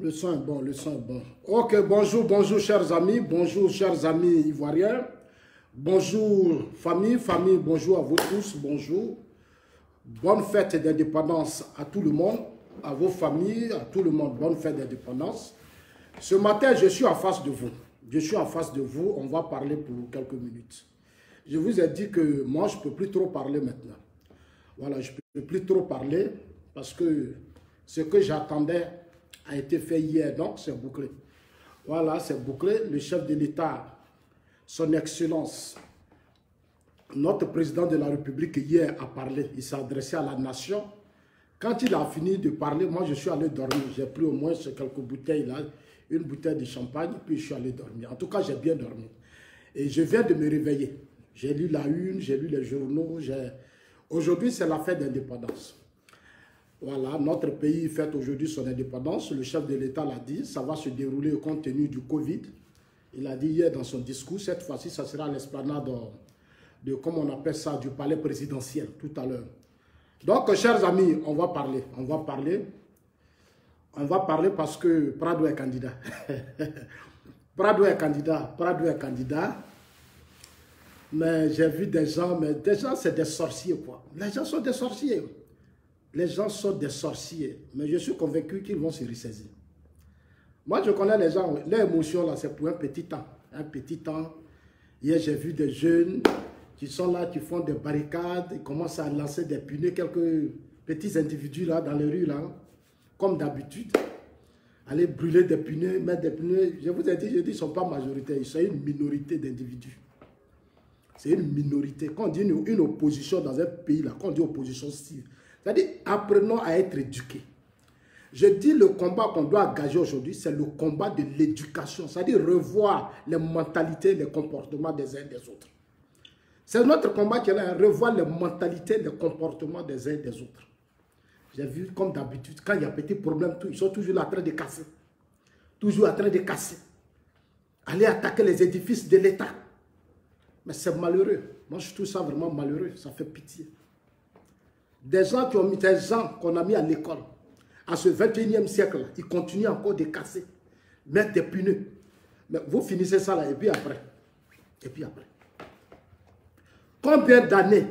Le son est bon, le son est bon. Ok, bonjour, bonjour chers amis ivoiriens. Bonjour famille, bonjour à vous tous, bonjour. Bonne fête d'indépendance à tout le monde, à vos familles, à tout le monde. Bonne fête d'indépendance. Ce matin, je suis en face de vous. Je suis en face de vous, on va parler pour quelques minutes. Je vous ai dit que moi, je ne peux plus trop parler maintenant. Voilà, je ne peux plus trop parler parce que ce que j'attendais a été fait hier, donc c'est bouclé. Voilà, c'est bouclé. Le chef de l'État, son Excellence, notre président de la République, hier a parlé. Il s'est adressé à la nation. Quand il a fini de parler, moi je suis allé dormir. J'ai pris au moins quelques bouteilles là, une bouteille de champagne, puis je suis allé dormir. En tout cas, j'ai bien dormi. Et je viens de me réveiller. J'ai lu la une, j'ai lu les journaux. Aujourd'hui, c'est la fête d'indépendance. Voilà, notre pays fête aujourd'hui son indépendance. Le chef de l'État l'a dit, ça va se dérouler compte tenu du Covid. Il a dit hier dans son discours, cette fois-ci, ça sera à l'esplanade de, comme on appelle ça, du palais présidentiel tout à l'heure. Donc, chers amis, on va parler. On va parler parce que Prado est candidat. Prado est candidat. Mais j'ai vu des gens, c'est des sorciers, quoi. Les gens sont des sorciers. Les gens sont des sorciers, mais je suis convaincu qu'ils vont se ressaisir. Moi, je connais les gens, leur émotion, là, c'est pour un petit temps. Un petit temps. Hier, j'ai vu des jeunes qui sont là, qui font des barricades, ils commencent à lancer des punais, quelques petits individus, là, dans les rues, là, comme d'habitude. Aller brûler des punais, mettre des punais. Je vous ai dit, ils ne sont pas majoritaires, ils sont une minorité d'individus. C'est une minorité. Quand on dit une opposition dans un pays, là, quand on dit opposition civile, c'est-à-dire, apprenons à être éduqués. Je dis le combat qu'on doit engager aujourd'hui, c'est le combat de l'éducation. C'est-à-dire revoir les mentalités, les comportements des uns et des autres. C'est notre combat qui est là, revoir les mentalités, les comportements des uns et des autres. J'ai vu, comme d'habitude, quand il y a petit problème, ils sont toujours là en train de casser. Toujours en train de casser. Aller attaquer les édifices de l'État. Mais c'est malheureux. Moi, je trouve ça vraiment malheureux. Ça fait pitié. Des gens qu'on a mis à l'école, à ce 21e siècle, ils continuent encore de casser, mettre des pneus. Mais vous finissez ça là, et puis après. Combien d'années,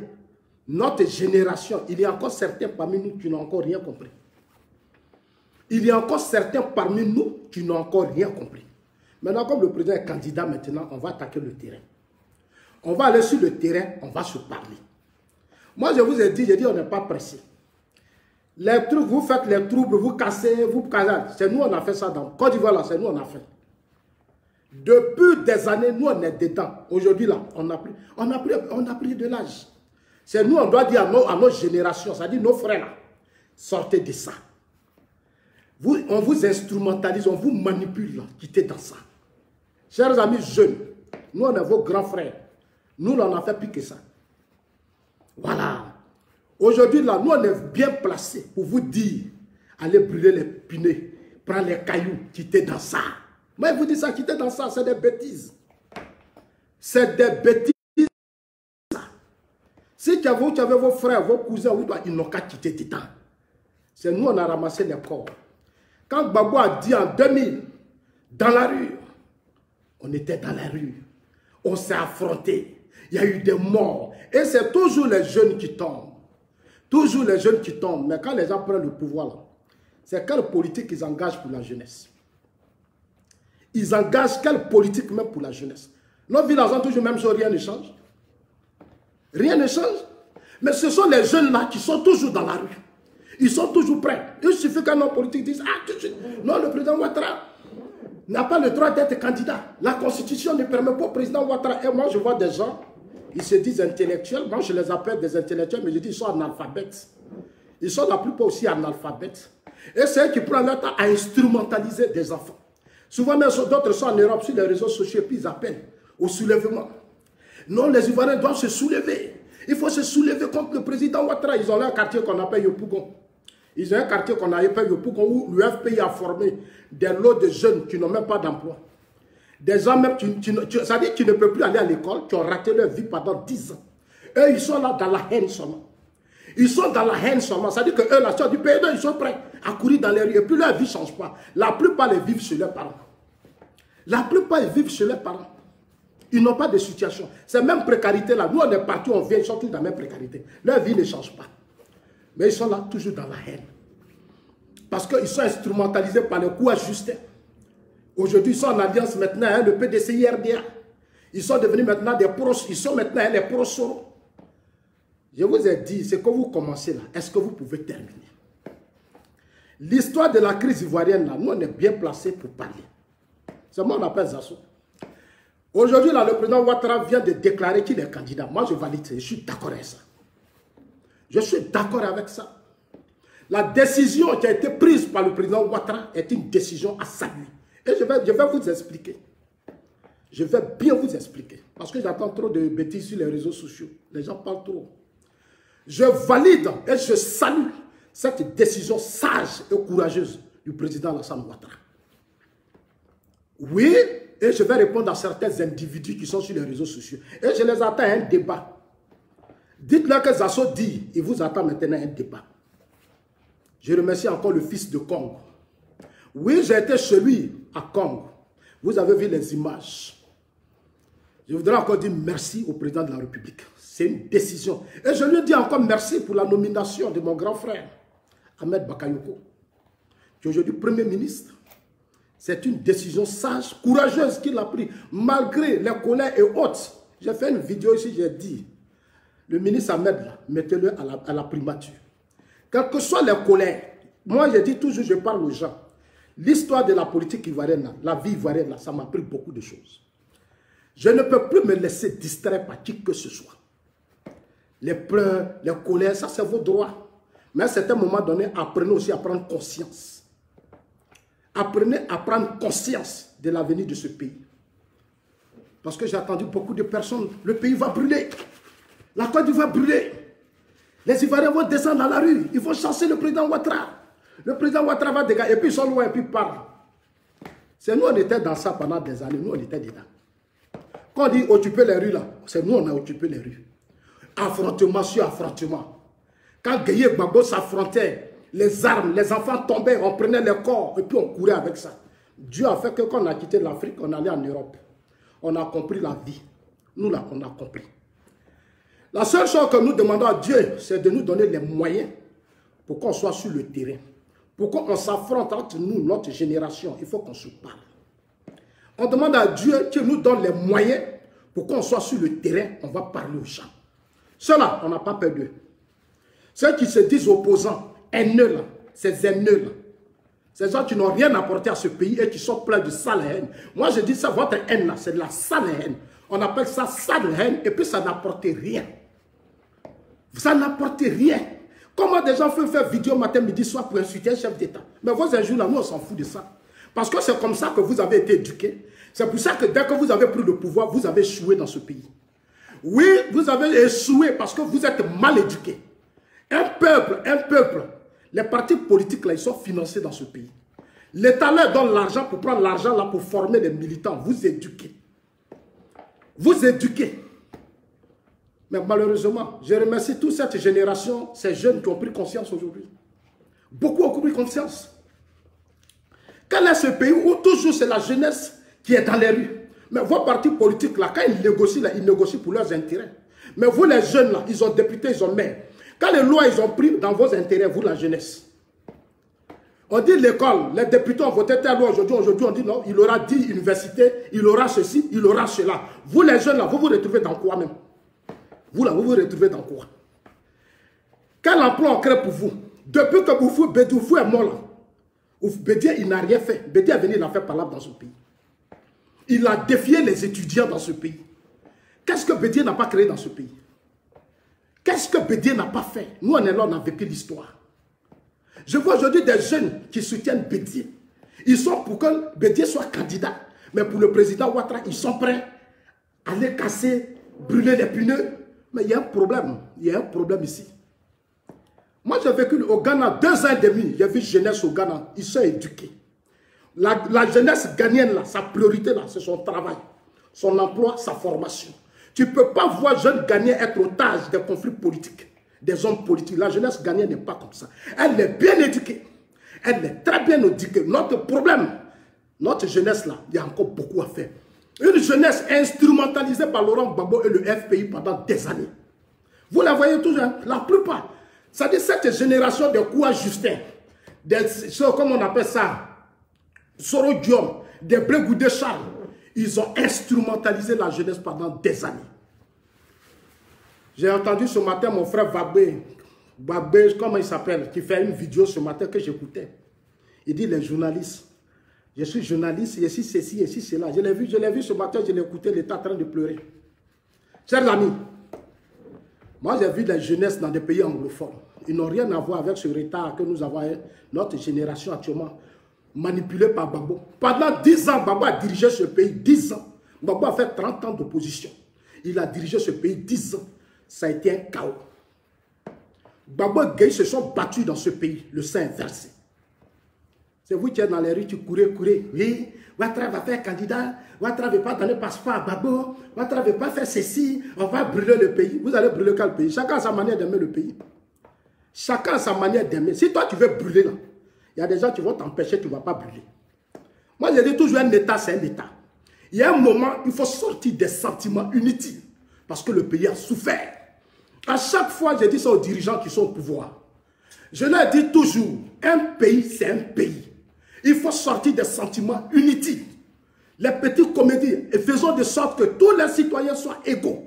notre génération, il y a encore certains parmi nous qui n'ont encore rien compris. Il y a encore certains parmi nous qui n'ont encore rien compris. Maintenant, comme le président est candidat maintenant, on va attaquer le terrain. On va aller sur le terrain, on va se parler. Moi, je vous ai dit, on n'est pas pressé. Les trucs, vous faites les troubles, vous cassez. C'est nous, on a fait ça dans Côte d'Ivoire, là, c'est nous, on a fait. Depuis des années, nous, on est dedans. Aujourd'hui, là, on a pris de l'âge. C'est nous, on doit dire à nos générations, c'est-à-dire nos frères, là, sortez de ça. On vous instrumentalise, on vous manipule, là, quittez dans ça. Chers amis jeunes, nous, on est vos grands frères. Nous, là, on a fait plus que ça. Voilà. Aujourd'hui, là, nous, on est bien placés pour vous dire, allez brûler les pneus, prendre les cailloux, quitter dans ça. Moi, je vous dis ça, quitter dans ça, c'est des bêtises. C'est des bêtises. Si tu avais vos frères, vos cousins, ils n'ont qu'à quitter dedans. C'est nous, on a ramassé les corps. Quand Gbagbo a dit en 2000, dans la rue, on était dans la rue. On s'est affrontés. Il y a eu des morts. Et c'est toujours les jeunes qui tombent. Toujours les jeunes qui tombent. Mais quand les gens prennent le pouvoir, là, c'est quelle politique ils engagent pour la jeunesse? Ils engagent quelle politique même pour la jeunesse? Nos villages ont toujours même chose, rien ne change. Rien ne change. Mais ce sont les jeunes là qui sont toujours dans la rue. Ils sont toujours prêts. Il suffit qu'un homme politique dise, ah, non, le président Ouattara n'a pas le droit d'être candidat. La constitution ne permet pas au président Ouattara. Et moi, je vois des gens, ils se disent intellectuels. Moi, je les appelle des intellectuels, mais je dis ils sont analphabètes. Ils sont la plupart aussi analphabètes. Et c'est eux qui prennent leur temps à instrumentaliser des enfants. Souvent, même d'autres sont en Europe, sur les réseaux sociaux, puis ils appellent au soulèvement. Non, les Ivoiriens doivent se soulever. Il faut se soulever contre le président Ouattara. Ils ont là un quartier qu'on appelle Yopougon. Ils ont un quartier qu'on appelle Yopougon où l'UFPI a formé des lots de jeunes qui n'ont même pas d'emploi. Des gens même, ça dit que tu ne peux plus aller à l'école, qui ont raté leur vie pendant 10 ans. Eux, ils sont là dans la haine seulement. Ils sont dans la haine seulement. Ça veut dire qu'eux, la soeur du pays, ils sont prêts à courir dans les rues. Et puis leur vie ne change pas. La plupart, ils vivent chez leurs parents. La plupart, ils vivent chez leurs parents. Ils n'ont pas de situation. Cette même précarité-là, nous, on est partout, on vient, ils sont tous dans la même précarité. Leur vie ne change pas. Mais ils sont là, toujours dans la haine. Parce qu'ils sont instrumentalisés par le coup ajusté. Aujourd'hui, ils sont en alliance maintenant, hein, le PDCI RDA. Ils sont devenus maintenant des pros, ils sont maintenant les pros-Soro. Je vous ai dit, ce que vous commencez là, est-ce que vous pouvez terminer? L'histoire de la crise ivoirienne, là, nous, on est bien placés pour parler. C'est moi, on appelle Zasso. Aujourd'hui, là, le président Ouattara vient de déclarer qu'il est candidat. Moi, je valide, je suis d'accord avec ça. Je suis d'accord avec ça. La décision qui a été prise par le président Ouattara est une décision à saluer. Et je vais vous expliquer. Je vais bien vous expliquer. Parce que j'entends trop de bêtises sur les réseaux sociaux. Les gens parlent trop. Je valide et je salue cette décision sage et courageuse du président Alassane Ouattara. Oui, et je vais répondre à certains individus qui sont sur les réseaux sociaux. Et je les attends à un débat. Dites-leur que Zasso dit, il vous attend maintenant à un débat. Je remercie encore le fils de Congo. Oui, j'ai été chez lui à Congo. Vous avez vu les images. Je voudrais encore dire merci au président de la République. C'est une décision. Et je lui dis encore merci pour la nomination de mon grand frère, Ahmed Bakayoko, qui est aujourd'hui Premier ministre. C'est une décision sage, courageuse qu'il a prise, malgré les colères et autres. J'ai fait une vidéo ici, j'ai dit, le ministre Ahmed, mettez-le à la primature. Quelles que soient les colères, moi je dis toujours, je parle aux gens, l'histoire de la politique ivoirienne, la vie ivoirienne, ça m'a appris beaucoup de choses. Je ne peux plus me laisser distraire par qui que ce soit. Les pleurs, les colères, ça c'est vos droits. Mais à un certain moment donné, apprenez aussi à prendre conscience. Apprenez à prendre conscience de l'avenir de ce pays. Parce que j'ai entendu beaucoup de personnes, le pays va brûler. La Côte d'Ivoire va brûler. Les Ivoiriens vont descendre dans la rue. Ils vont chasser le président Ouattara. Le président Ouattara va dégager. Et puis ils sont loin et puis ils parlent. C'est nous, on était dans ça pendant des années. Nous, on était dedans. Quand on dit occuper les rues là, c'est nous, on a occupé les rues. Affrontement sur affrontement. Quand Gueye Gbagbo s'affrontait, les armes, les enfants tombaient, on prenait les corps et puis on courait avec ça. Dieu a fait que quand on a quitté l'Afrique, on allait en Europe. On a compris la vie. Nous là, on a compris. La seule chose que nous demandons à Dieu, c'est de nous donner les moyens pour qu'on soit sur le terrain. Pour qu'on s'affronte entre nous, notre génération. Il faut qu'on se parle. On demande à Dieu qu'il nous donne les moyens pour qu'on soit sur le terrain. On va parler aux gens. Ceux-là, on n'a pas peur d'eux. Ceux qui se disent opposants, haineux là, ces haineux là. Ces gens qui n'ont rien apporté à ce pays et qui sont pleins de sale haine. Moi, je dis ça, votre haine là, c'est de la sale haine. On appelle ça sale haine et puis ça n'apporte rien. Ça n'apporte rien. Comment des gens peuvent faire vidéo matin, midi, soir pour insulter un chef d'État? Mais vos injures là, nous on s'en fout de ça. Parce que c'est comme ça que vous avez été éduqués. C'est pour ça que dès que vous avez pris le pouvoir, vous avez échoué dans ce pays. Oui, vous avez échoué parce que vous êtes mal éduqués. Un peuple, les partis politiques là, ils sont financés dans ce pays. L'État leur donne l'argent pour prendre l'argent là pour former les militants. Vous éduquez. Vous éduquez. Mais malheureusement, je remercie toute cette génération, ces jeunes qui ont pris conscience aujourd'hui. Beaucoup ont pris conscience. Quel est ce pays où toujours c'est la jeunesse qui est dans les rues? Mais vos partis politiques, là, quand ils négocient pour leurs intérêts. Mais vous, les jeunes, là, ils ont député, ils ont maire. Quand les lois, ils ont pris dans vos intérêts, vous, la jeunesse. On dit l'école, les députés ont voté telle loi aujourd'hui. Aujourd'hui, on dit non, il aura 10 universités, il aura ceci, il aura cela. Vous, les jeunes, là, vous vous retrouvez dans quoi même? Vous, là, vous vous retrouvez dans quoi? Quel emploi on crée pour vous? Depuis que Bédoufou est mort, là, Bédié, il n'a rien fait. Bédié est venu, il a fait parler dans ce pays. Il a défié les étudiants dans ce pays. Qu'est-ce que Bédié n'a pas créé dans ce pays? Qu'est-ce que Bédié n'a pas fait? Nous, on est là, on a vécu l'histoire. Je vois aujourd'hui des jeunes qui soutiennent Bédié. Ils sont pour que Bédié soit candidat. Mais pour le président Ouattara, ils sont prêts à aller casser, brûler les pneus. Mais il y a un problème. Il y a un problème ici. Moi, j'ai vécu au Ghana 2 ans et demi. J'ai vu jeunesse au Ghana. Ils sont éduqués. La jeunesse ghanéenne, là, sa priorité, là, c'est son travail, son emploi, sa formation. Tu ne peux pas voir jeune Ghanéen être otage des conflits politiques, des hommes politiques. La jeunesse ghanéenne n'est pas comme ça. Elle est bien éduquée. Elle est très bien éduquée. Notre problème, notre jeunesse là, il y a encore beaucoup à faire. Une jeunesse instrumentalisée par Laurent Gbagbo et le FPI pendant des années. Vous la voyez toujours, hein? La plupart. C'est-à-dire cette génération de Kouya Justin, comme on appelle ça, Soro Diom, des Blé Charles, ils ont instrumentalisé la jeunesse pendant des années. J'ai entendu ce matin mon frère Babé, comment il s'appelle, qui fait une vidéo ce matin que j'écoutais. Il dit les journalistes. Je suis journaliste, je suis ceci, je suis cela. Je l'ai vu ce matin, je l'ai écouté, il était en train de pleurer. Chers amis, moi j'ai vu la jeunesse dans des pays anglophones. Ils n'ont rien à voir avec ce retard que nous avons, notre génération actuellement, manipulée par Gbagbo. Pendant 10 ans, Gbagbo a dirigé ce pays, 10 ans. Gbagbo a fait 30 ans d'opposition. Il a dirigé ce pays 10 ans. Ça a été un chaos. Gbagbo et Gueye se sont battus dans ce pays, le sang inversé. C'est vous qui êtes dans les rues, tu courez. Oui, Ouattara va faire candidat, Ouattara ne veut pas donner passeport à Gbagbo, Ouattara ne veut pas faire ceci, on va brûler le pays. Vous allez brûler quel pays? Chacun a sa manière d'aimer le pays. Chacun a sa manière d'aimer. Si toi tu veux brûler là, il y a des gens qui vont t'empêcher, tu ne vas pas brûler. Moi je dis toujours un État, c'est un État. Il y a un moment, il faut sortir des sentiments inutiles parce que le pays a souffert. À chaque fois, je dis ça aux dirigeants qui sont au pouvoir. Je leur dis toujours, un pays, c'est un pays. Il faut sortir des sentiments inutiles. Les petites comédies, et faisons de sorte que tous les citoyens soient égaux.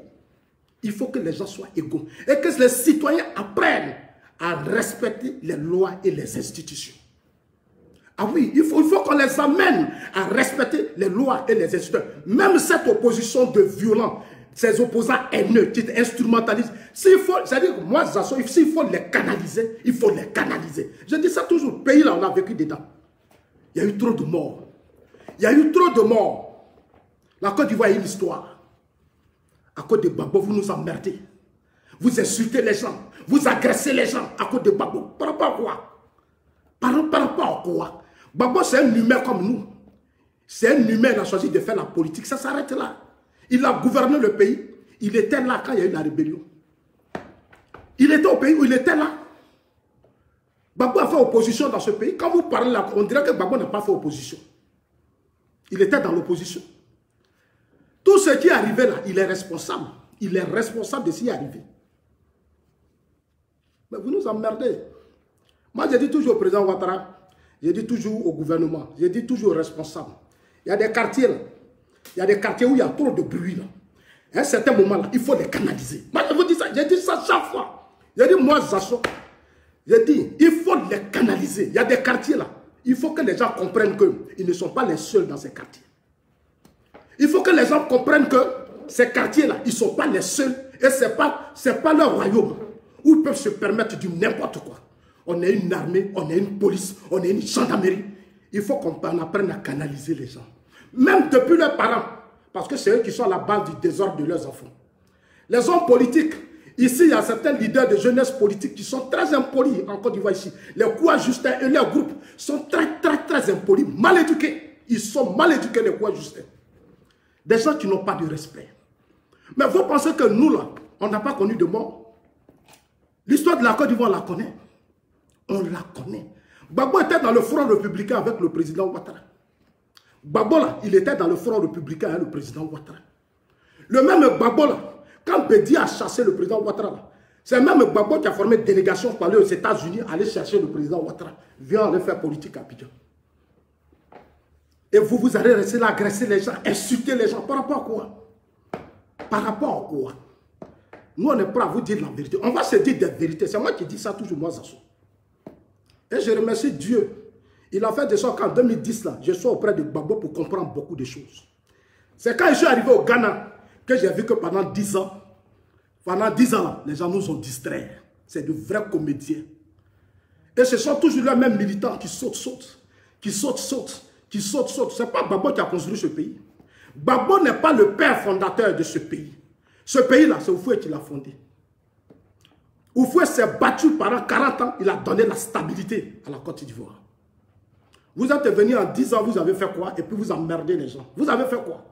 Il faut que les gens soient égaux. Et que les citoyens apprennent à respecter les lois et les institutions. Ah oui, il faut qu'on les amène à respecter les lois et les institutions. Même cette opposition de violents, ces opposants haineux qui instrumentalisent, s'il faut, c'est-à-dire moi, s'il faut les canaliser, il faut les canaliser. Je dis ça toujours, le pays là, on a vécu dedans. Il y a eu trop de morts. Il y a eu trop de morts. La Côte d'Ivoire a une histoire. À cause de Gbagbo, vous nous emmerdez. Vous insultez les gens. Vous agressez les gens à cause de Gbagbo. Par rapport à quoi? Par rapport à quoi? Gbagbo, c'est un humain comme nous. C'est un humain, il a choisi de faire la politique. Ça s'arrête là. Il a gouverné le pays. Il était là quand il y a eu la rébellion. Il était au pays où il était là. Gbagbo a fait opposition dans ce pays. Quand vous parlez là, on dirait que Gbagbo n'a pas fait opposition. Il était dans l'opposition. Tout ce qui est arrivé là, il est responsable. Il est responsable de ce qui est arrivé. Mais vous nous emmerdez. Moi, je dis toujours au président Ouattara, je dis toujours au gouvernement, je dis toujours aux responsables. Il y a des quartiers là. Il y a des quartiers où il y a trop de bruit là. À un certain moment là, il faut les canaliser. Moi, je vous dis ça, j'ai dit ça chaque fois. J'ai dit, moi, Zasso, j'ai dit, il faut les canaliser. Il y a des quartiers là. Il faut que les gens comprennent qu'ils ne sont pas les seuls dans ces quartiers. Il faut que les gens comprennent que ces quartiers-là, ils ne sont pas les seuls. Et ce n'est pas leur royaume où ils peuvent se permettre du n'importe quoi. On est une armée, on est une police, on est une gendarmerie. Il faut qu'on apprenne à canaliser les gens. Même depuis leurs parents. Parce que c'est eux qui sont à la base du désordre de leurs enfants. Les hommes politiques, ici, il y a certains leaders de jeunesse politique qui sont très impolis en Côte d'Ivoire ici. Les Kouya Justin et leurs groupes sont très impolis, mal éduqués. Ils sont mal éduqués, les Kouya Justin. Des gens qui n'ont pas de respect. Mais vous pensez que nous, là, on n'a pas connu de mort? L'histoire de la Côte d'Ivoire, on la connaît. On la connaît. Gbagbo était dans le front républicain avec le président Ouattara. Gbagbo, là, il était dans le front républicain avec le président Ouattara. Le même Gbagbo, là, quand Bédi a chassé le président Ouattara, c'est même Gbagbo qui a formé une délégation pour aller aux États-Unis, aller chercher le président Ouattara. Viens aller faire politique à Abidjan. Et vous allez rester là, agresser les gens, insulter les gens. Par rapport à quoi? Par rapport à quoi? Nous, on est prêts à vous dire la vérité. On va se dire des vérités. C'est moi qui dis ça toujours, moi, Zasso. Et je remercie Dieu. Il a fait de sorte qu'en 2010, là, je sois auprès de Gbagbo pour comprendre beaucoup de choses. C'est quand je suis arrivé au Ghana que j'ai vu que pendant 10 ans, là, les gens nous ont distraits. C'est de vrais comédiens. Et ce sont toujours les mêmes militants qui sautent. Ce n'est pas Gbagbo qui a construit ce pays. Gbagbo n'est pas le père fondateur de ce pays. Ce pays-là, c'est Oufoué qui l'a fondé. Oufoué s'est battu pendant 40 ans. Il a donné la stabilité à la Côte d'Ivoire. Vous êtes venus en 10 ans, vous avez fait quoi? Et puis vous emmerdez les gens. Vous avez fait quoi?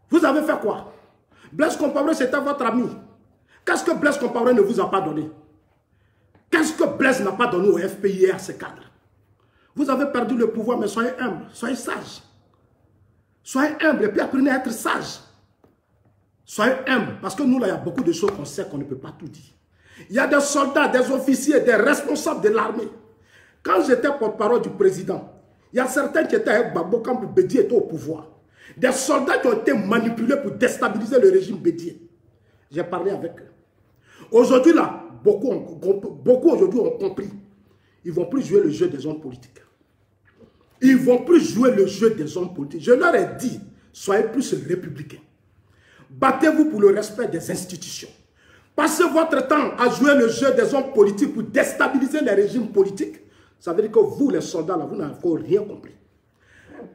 Vous avez fait quoi? Blaise Compaoré, c'était votre ami. Qu'est-ce que Blaise Compaoré ne vous a pas donné? Qu'est-ce que Blaise n'a pas donné au FPI et à ses cadres? Vous avez perdu le pouvoir, mais soyez humbles, soyez sages. Soyez humbles et puis apprenez à être sages. Soyez humbles, parce que nous, là, il y a beaucoup de choses qu'on sait qu'on ne peut pas tout dire. Il y a des soldats, des officiers, des responsables de l'armée. Quand j'étais porte-parole du président, il y a certains qui étaient avec Gbagbo quand Bédié était au pouvoir. Des soldats qui ont été manipulés pour déstabiliser le régime Bédié. J'ai parlé avec eux. Aujourd'hui, là, beaucoup aujourd'hui ont compris. Ils ne vont plus jouer le jeu des hommes politiques. Ils ne vont plus jouer le jeu des hommes politiques. Je leur ai dit, soyez plus républicains. Battez-vous pour le respect des institutions. Passez votre temps à jouer le jeu des hommes politiques pour déstabiliser les régimes politiques. Ça veut dire que vous, les soldats, là, vous n'avez encore rien compris.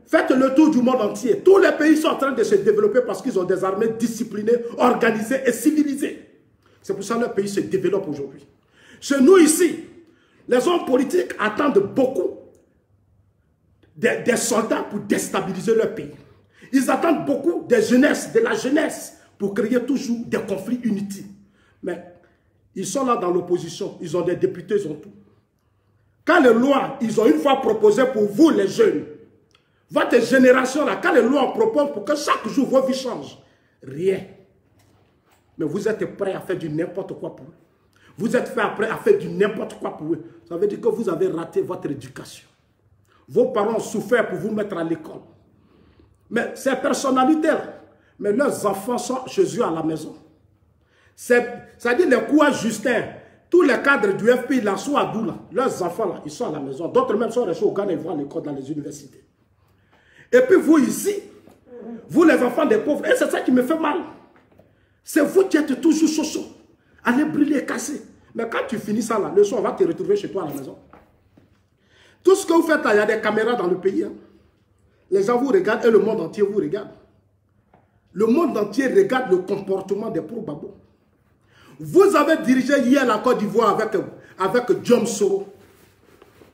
Faites le tour du monde entier. Tous les pays sont en train de se développer parce qu'ils ont des armées disciplinées, organisées et civilisées. C'est pour ça que leur pays se développe aujourd'hui. Chez nous ici, les hommes politiques attendent beaucoup des soldats pour déstabiliser leur pays. Ils attendent beaucoup de la jeunesse, pour créer toujours des conflits inutiles. Mais ils sont là dans l'opposition, ils ont des députés, ils ont tout. Quand les lois, ils ont une fois proposé pour vous les jeunes, votre génération là, quand les lois en proposent pour que chaque jour vos vies changent, rien. Mais vous êtes prêts à faire du n'importe quoi pour eux. Vous êtes prêts à faire du n'importe quoi pour eux. Ça veut dire que vous avez raté votre éducation. Vos parents ont souffert pour vous mettre à l'école. Mais ces personnalités-là, mais leurs enfants sont chez eux à la maison. C'est-à-dire les coups Justin, tous les cadres du FPI, là, sont à Doula, leurs enfants, là, ils sont à la maison. D'autres même sont restés au Ghana, ils vont à l'école dans les universités. Et puis vous ici, vous les enfants des pauvres, et c'est ça qui me fait mal. C'est vous qui êtes toujours chaud, allez brûler, casser. Mais quand tu finis ça, là, le soir, on va te retrouver chez toi à la maison. Tout ce que vous faites là, il y a des caméras dans le pays. Hein. Les gens vous regardent et le monde entier vous regarde. Le monde entier regarde le comportement des pro-Gbagbo. Vous avez dirigé hier la Côte d'Ivoire avec John Soro.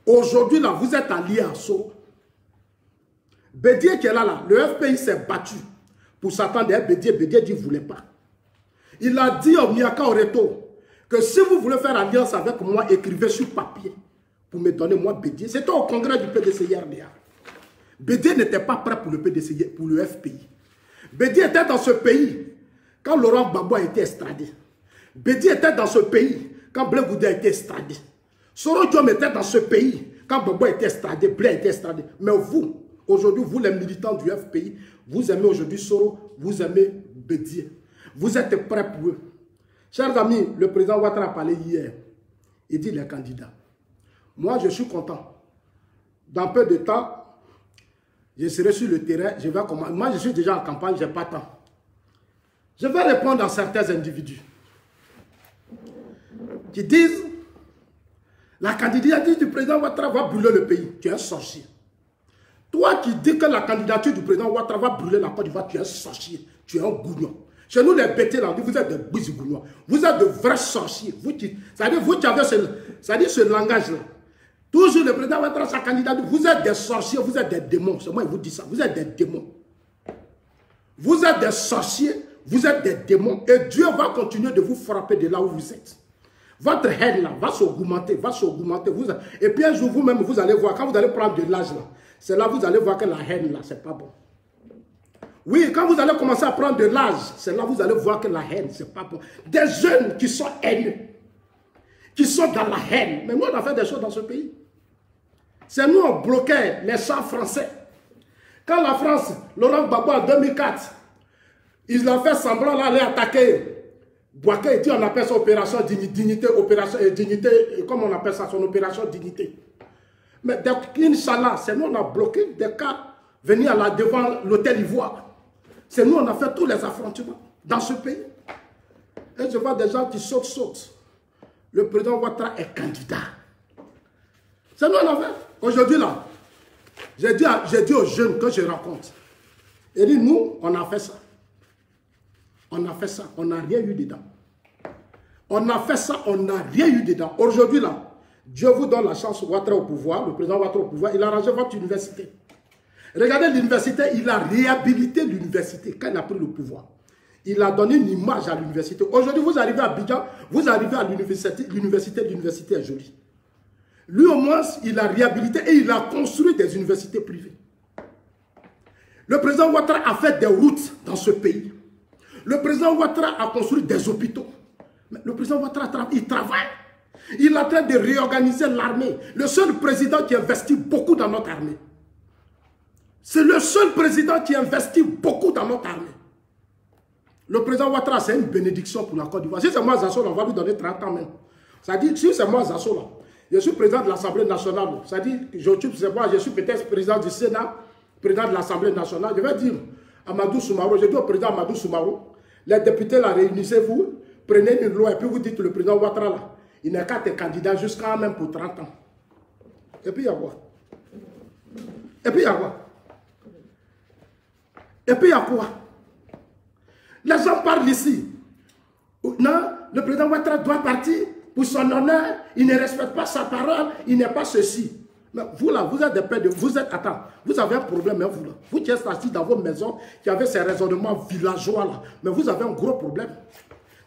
Aujourd'hui, là, vous êtes allié à Soro. Bédié qui est là, le FPI s'est battu pour s'attendre à Bédié. Bédié dit qu'il ne voulait pas. Il a dit au Miaka Oreto que si vous voulez faire alliance avec moi, écrivez sur papier pour me donner moi Bédié. C'était au congrès du PDC hier. Bédié n'était pas prêt pour le PDC, pour le FPI. Bédié était dans ce pays quand Laurent Gbagbo a été extradé. Bédié était dans ce pays quand Blé Goudé a été extradé. Soro Diom était dans ce pays quand Gbagbo a été extradé, Blé a été extradé. Mais vous, aujourd'hui, vous les militants du FPI, vous aimez aujourd'hui Soro, vous aimez Bédié. Vous êtes prêts pour eux. Chers amis, le président Ouattara a parlé hier. Il dit les candidats. Moi, je suis content. Dans peu de temps, je serai sur le terrain. Je vais commencer. Moi, je suis déjà en campagne, je n'ai pas de temps. Je vais répondre à certains individus qui disent la candidature du président Ouattara va brûler le pays. Tu es un sorcier. Toi qui dis que la candidature du président Ouattara va brûler la Côte d'Ivoire, tu es un sorcier. Tu es un gougnon. Chez nous, les bêtés, là, vous êtes des bisougounions. Vous êtes de vrais sorciers. C'est-à-dire, vous qui avez ce langage-là. Toujours le président Ouattara, sa candidature, vous êtes des sorciers, vous êtes des démons. C'est moi qui vous dis ça. Vous êtes des démons. Vous êtes des sorciers, vous êtes des démons. Et Dieu va continuer de vous frapper de là où vous êtes. Votre haine là va s'augmenter, va s'augmenter. Et puis un jour, vous-même, vous allez voir, quand vous allez prendre de l'âge là, c'est là vous allez voir que la haine là, c'est pas bon. Oui, quand vous allez commencer à prendre de l'âge, c'est là vous allez voir que la haine, c'est pas bon. Des jeunes qui sont haineux, qui sont dans la haine. Mais nous, on a fait des choses dans ce pays. C'est nous, on bloquait les champs français. Quand la France, Laurent Gbagbo en 2004, ils ont fait semblant d'aller attaquer Bouaké, et dit on appelle ça opération dignité, comment on appelle ça, son opération dignité. Mais Inch'Allah, c'est nous, on a bloqué des cas venir devant l'hôtel Ivoire. C'est nous, on a fait tous les affrontements dans ce pays. Et je vois des gens qui sautent. Le président Ouattara est candidat. C'est nous, on a fait. Aujourd'hui, là, j'ai dit aux jeunes que je rencontre, et dit, nous, on a fait ça. On a fait ça, on n'a rien eu dedans. On a fait ça, on n'a rien eu dedans. Aujourd'hui, là, Dieu vous donne la chance, Ouattara au pouvoir, le président Ouattara au pouvoir, il a arrangé votre université. Regardez l'université, il a réhabilité l'université quand il a pris le pouvoir. Il a donné une image à l'université. Aujourd'hui, vous arrivez à Abidjan, vous arrivez à l'université est jolie. Lui, au moins, il a réhabilité et il a construit des universités privées. Le président Ouattara a fait des routes dans ce pays. Le président Ouattara a construit des hôpitaux. Mais le président Ouattara, il travaille. Il est en train de réorganiser l'armée. Le seul président qui investit beaucoup dans notre armée. C'est le seul président qui investit beaucoup dans notre armée. Le président Ouattara, c'est une bénédiction pour la Côte d'Ivoire. Si c'est moi Zasso, on va lui donner 30 ans même. Ça dit, si c'est moi Zasso, là, je suis président de l'Assemblée nationale. Ça dit, je suis peut-être président du Sénat, président de l'Assemblée nationale. Je vais dire à Amadou Soumarou, je dis au président Amadou Soumarou, les députés, là, réunissez-vous, prenez une loi et puis vous dites le président Ouattara, là, il n'est qu'à être candidat jusqu'à même pour 30 ans. Et puis il y a quoi? Et puis il y a quoi? Et puis il y a quoi? Les gens parlent ici. Non, le président Ouattara doit partir pour son honneur. Il ne respecte pas sa parole. Il n'est pas ceci. Mais vous là, vous êtes des pères de... Vous êtes... Attends, vous avez un problème, hein, vous là. Vous qui êtes assis dans vos maisons, qui avez ces raisonnements villageois là. Mais vous avez un gros problème.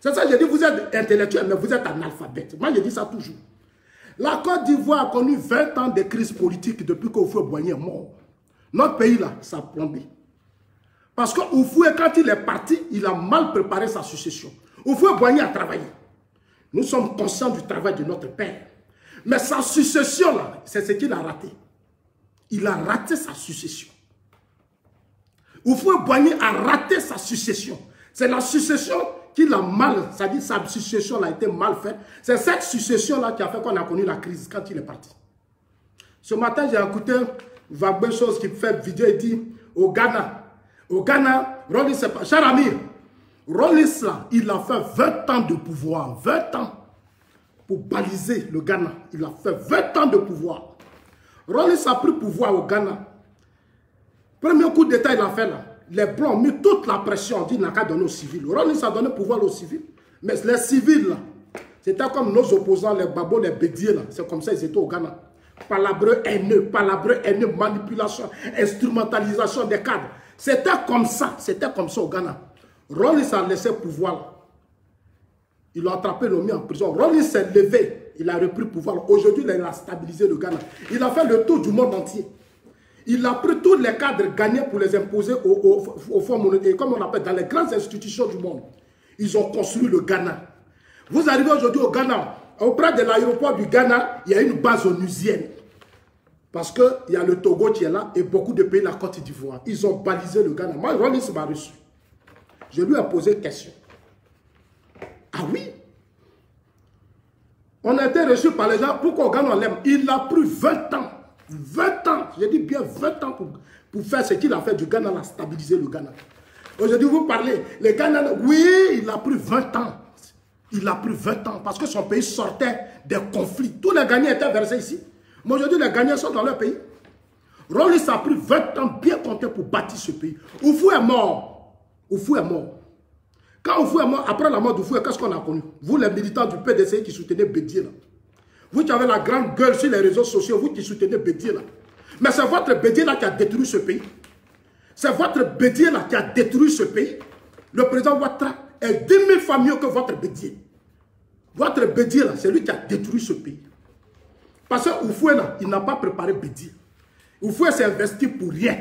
C'est ça que je dis, vous êtes intellectuel, mais vous êtes analphabète. Moi, je dis ça toujours. La Côte d'Ivoire a connu 20 ans de crise politique depuis qu'Houphouët-Boigny est mort. Notre pays là, ça a plombé. Parce que Houphouët, quand il est parti, il a mal préparé sa succession. Houphouët-Boigny a travaillé. Nous sommes conscients du travail de notre père. Mais sa succession, là, c'est ce qu'il a raté. Il a raté sa succession. Houphouët-Boigny a raté sa succession. C'est la succession qu'il a mal, c'est-à-dire sa succession a été mal faite. C'est cette succession-là qui a fait qu'on a connu la crise quand il est parti. Ce matin, j'ai écouté Vagbe Chose qui fait vidéo et dit au Ghana, Rawlings, cher ami, Rawlings là, il a fait 20 ans de pouvoir, 20 ans pour baliser le Ghana. Il a fait 20 ans de pouvoir. Rawlings a pris pouvoir au Ghana. Premier coup d'État, il a fait là. Les Blancs ont mis toute la pression, dit n'a qu'à donner aux civils. Rawlings a donné pouvoir aux civils. Mais les civils là, c'était comme nos opposants, les babos, les bédiers là. C'est comme ça ils étaient au Ghana. Palabreux haineux, manipulation, instrumentalisation des cadres. C'était comme ça au Ghana. Rawlings a laissé pouvoir. Ils l'ont attrapé, l'ont mis en prison. Rawlings s'est levé, il a repris pouvoir. Aujourd'hui, il a stabilisé le Ghana. Il a fait le tour du monde entier. Il a pris tous les cadres gagnés pour les imposer au Fonds monétaire, comme on appelle, dans les grandes institutions du monde. Ils ont construit le Ghana. Vous arrivez aujourd'hui au Ghana, auprès de l'aéroport du Ghana, il y a une base onusienne. Parce qu'il y a le Togo qui est là et beaucoup de pays de la Côte d'Ivoire. Ils ont balisé le Ghana. Moi, Rawlings m'a reçu. Je lui ai posé une question. Ah oui? On a été reçu par les gens. Pourquoi au Ghana on l'aime? Il a pris 20 ans. 20 ans. Je dis bien 20 ans pour faire ce qu'il a fait du Ghana, là, stabiliser le Ghana. Aujourd'hui, vous parlez, le Ghana, oui, il a pris 20 ans. Il a pris 20 ans parce que son pays sortait des conflits. Tous les gagnants étaient versés ici. Mais aujourd'hui, les gagnants sont dans leur pays. Rawlings a pris 20 ans bien compté pour bâtir ce pays. Oufou est mort. Oufou est mort. Quand Oufou est mort, après la mort d'Oufou, qu'est-ce qu'on a connu? Vous, les militants du PDC qui soutenaient Bédier, là. Vous qui avez la grande gueule sur les réseaux sociaux, vous qui soutenez Bédier, là. Mais c'est votre Bédier, là, qui a détruit ce pays. C'est votre Bédier, là, qui a détruit ce pays. Le président Ouattara est 10 000 fois mieux que votre Bédier. Votre Bédier, là, c'est lui qui a détruit ce pays. Parce que Oufoué, là, il n'a pas préparé Bédier. Oufoué s'est investi pour rien.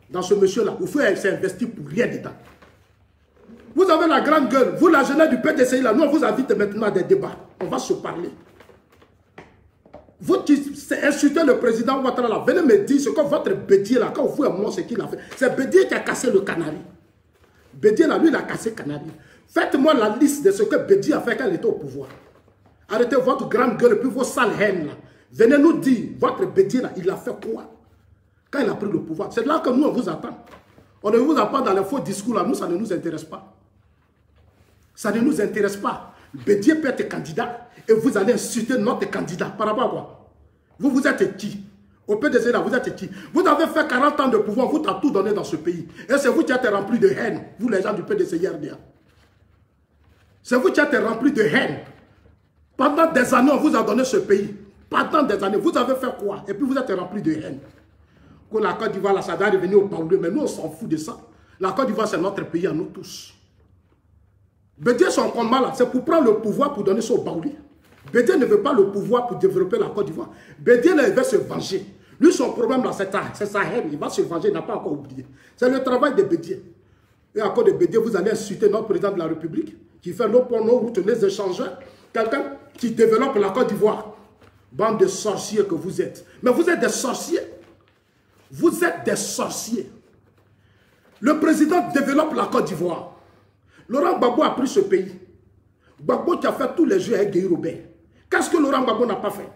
Dans ce monsieur-là, Oufoué s'est investi pour rien dedans. Vous avez la grande gueule. Vous, la jeunesse du PDCI, là, nous, on vous invite maintenant à des débats. On va se parler. Vous qui insultez le président Ouattara, là, venez me dire ce que votre Bédier, là, quand Oufoué est mort, ce qu'il a fait. C'est Bédier qui a cassé le canari. Bédier, là, lui, il a cassé le canari. Faites-moi la liste de ce que Bédier a fait quand il était au pouvoir. Arrêtez votre grande gueule et puis vos sales haines, là. Venez nous dire, votre Bédier, là, il a fait quoi quand il a pris le pouvoir? C'est là que nous, on vous attend. On ne vous attend pas dans les faux discours, là. Nous, ça ne nous intéresse pas. Ça ne nous intéresse pas. Bédier peut être candidat et vous allez insulter notre candidat. Par rapport à quoi? Vous êtes qui? Au PDC, là, vous êtes qui? Vous avez fait 40 ans de pouvoir, vous avez tout donné dans ce pays. Et c'est vous qui êtes remplis de haine, vous les gens du PDC RDA. C'est vous qui êtes remplis de haine. Pendant des années, on vous a donné ce pays. Pendant des années, vous avez fait quoi? Et puis vous êtes remplis de haine. Que la Côte d'Ivoire, ça doit revenir au Paoulé, mais nous, on s'en fout de ça. La Côte d'Ivoire, c'est notre pays à nous tous. Bédier, son combat là, c'est pour prendre le pouvoir pour donner son Baouli. Bédier ne veut pas le pouvoir pour développer la Côte d'Ivoire. Bédier, là, il veut se venger. Lui, son problème là, c'est sa haine. Il va se venger, il n'a pas encore oublié. C'est le travail de Bédier. Et à cause de Bédier, vous allez insulter notre président de la République, qui fait nos ponts, nos routes, les échangeurs. Quelqu'un qui développe la Côte d'Ivoire. Bande de sorciers que vous êtes. Mais vous êtes des sorciers. Vous êtes des sorciers. Le président développe la Côte d'Ivoire. Laurent Gbagbo a pris ce pays. Gbagbo qui a fait tous les jeux avec Guy Robert. Qu'est-ce que Laurent Gbagbo n'a pas fait?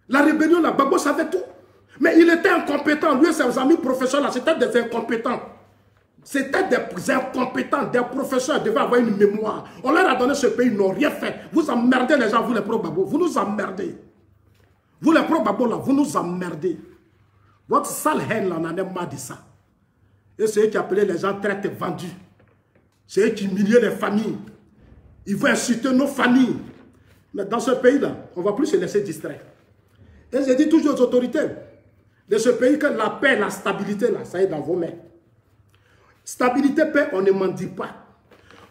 La rébellion, là, Gbagbo savait tout. Mais il était incompétent. Lui et ses amis professeurs, c'était des incompétents. C'était des incompétents, des professeurs devaient avoir une mémoire. On leur a donné ce pays, ils n'ont rien fait. Vous emmerdez les gens, vous les pro-Gbagbo. Vous nous emmerdez. Vous les pro-Gbagbo, là, vous nous emmerdez. Votre sale haine, là, on en a marre de ça. Et c'est eux qui appelaient les gens traites vendus. C'est eux qui humiliaient les familles. Ils vont insulter nos familles. Mais dans ce pays-là, on ne va plus se laisser distraire. Et je dis toujours aux autorités de ce pays que la paix, la stabilité, là, ça est dans vos mains. Stabilité, paix, on ne mendie pas.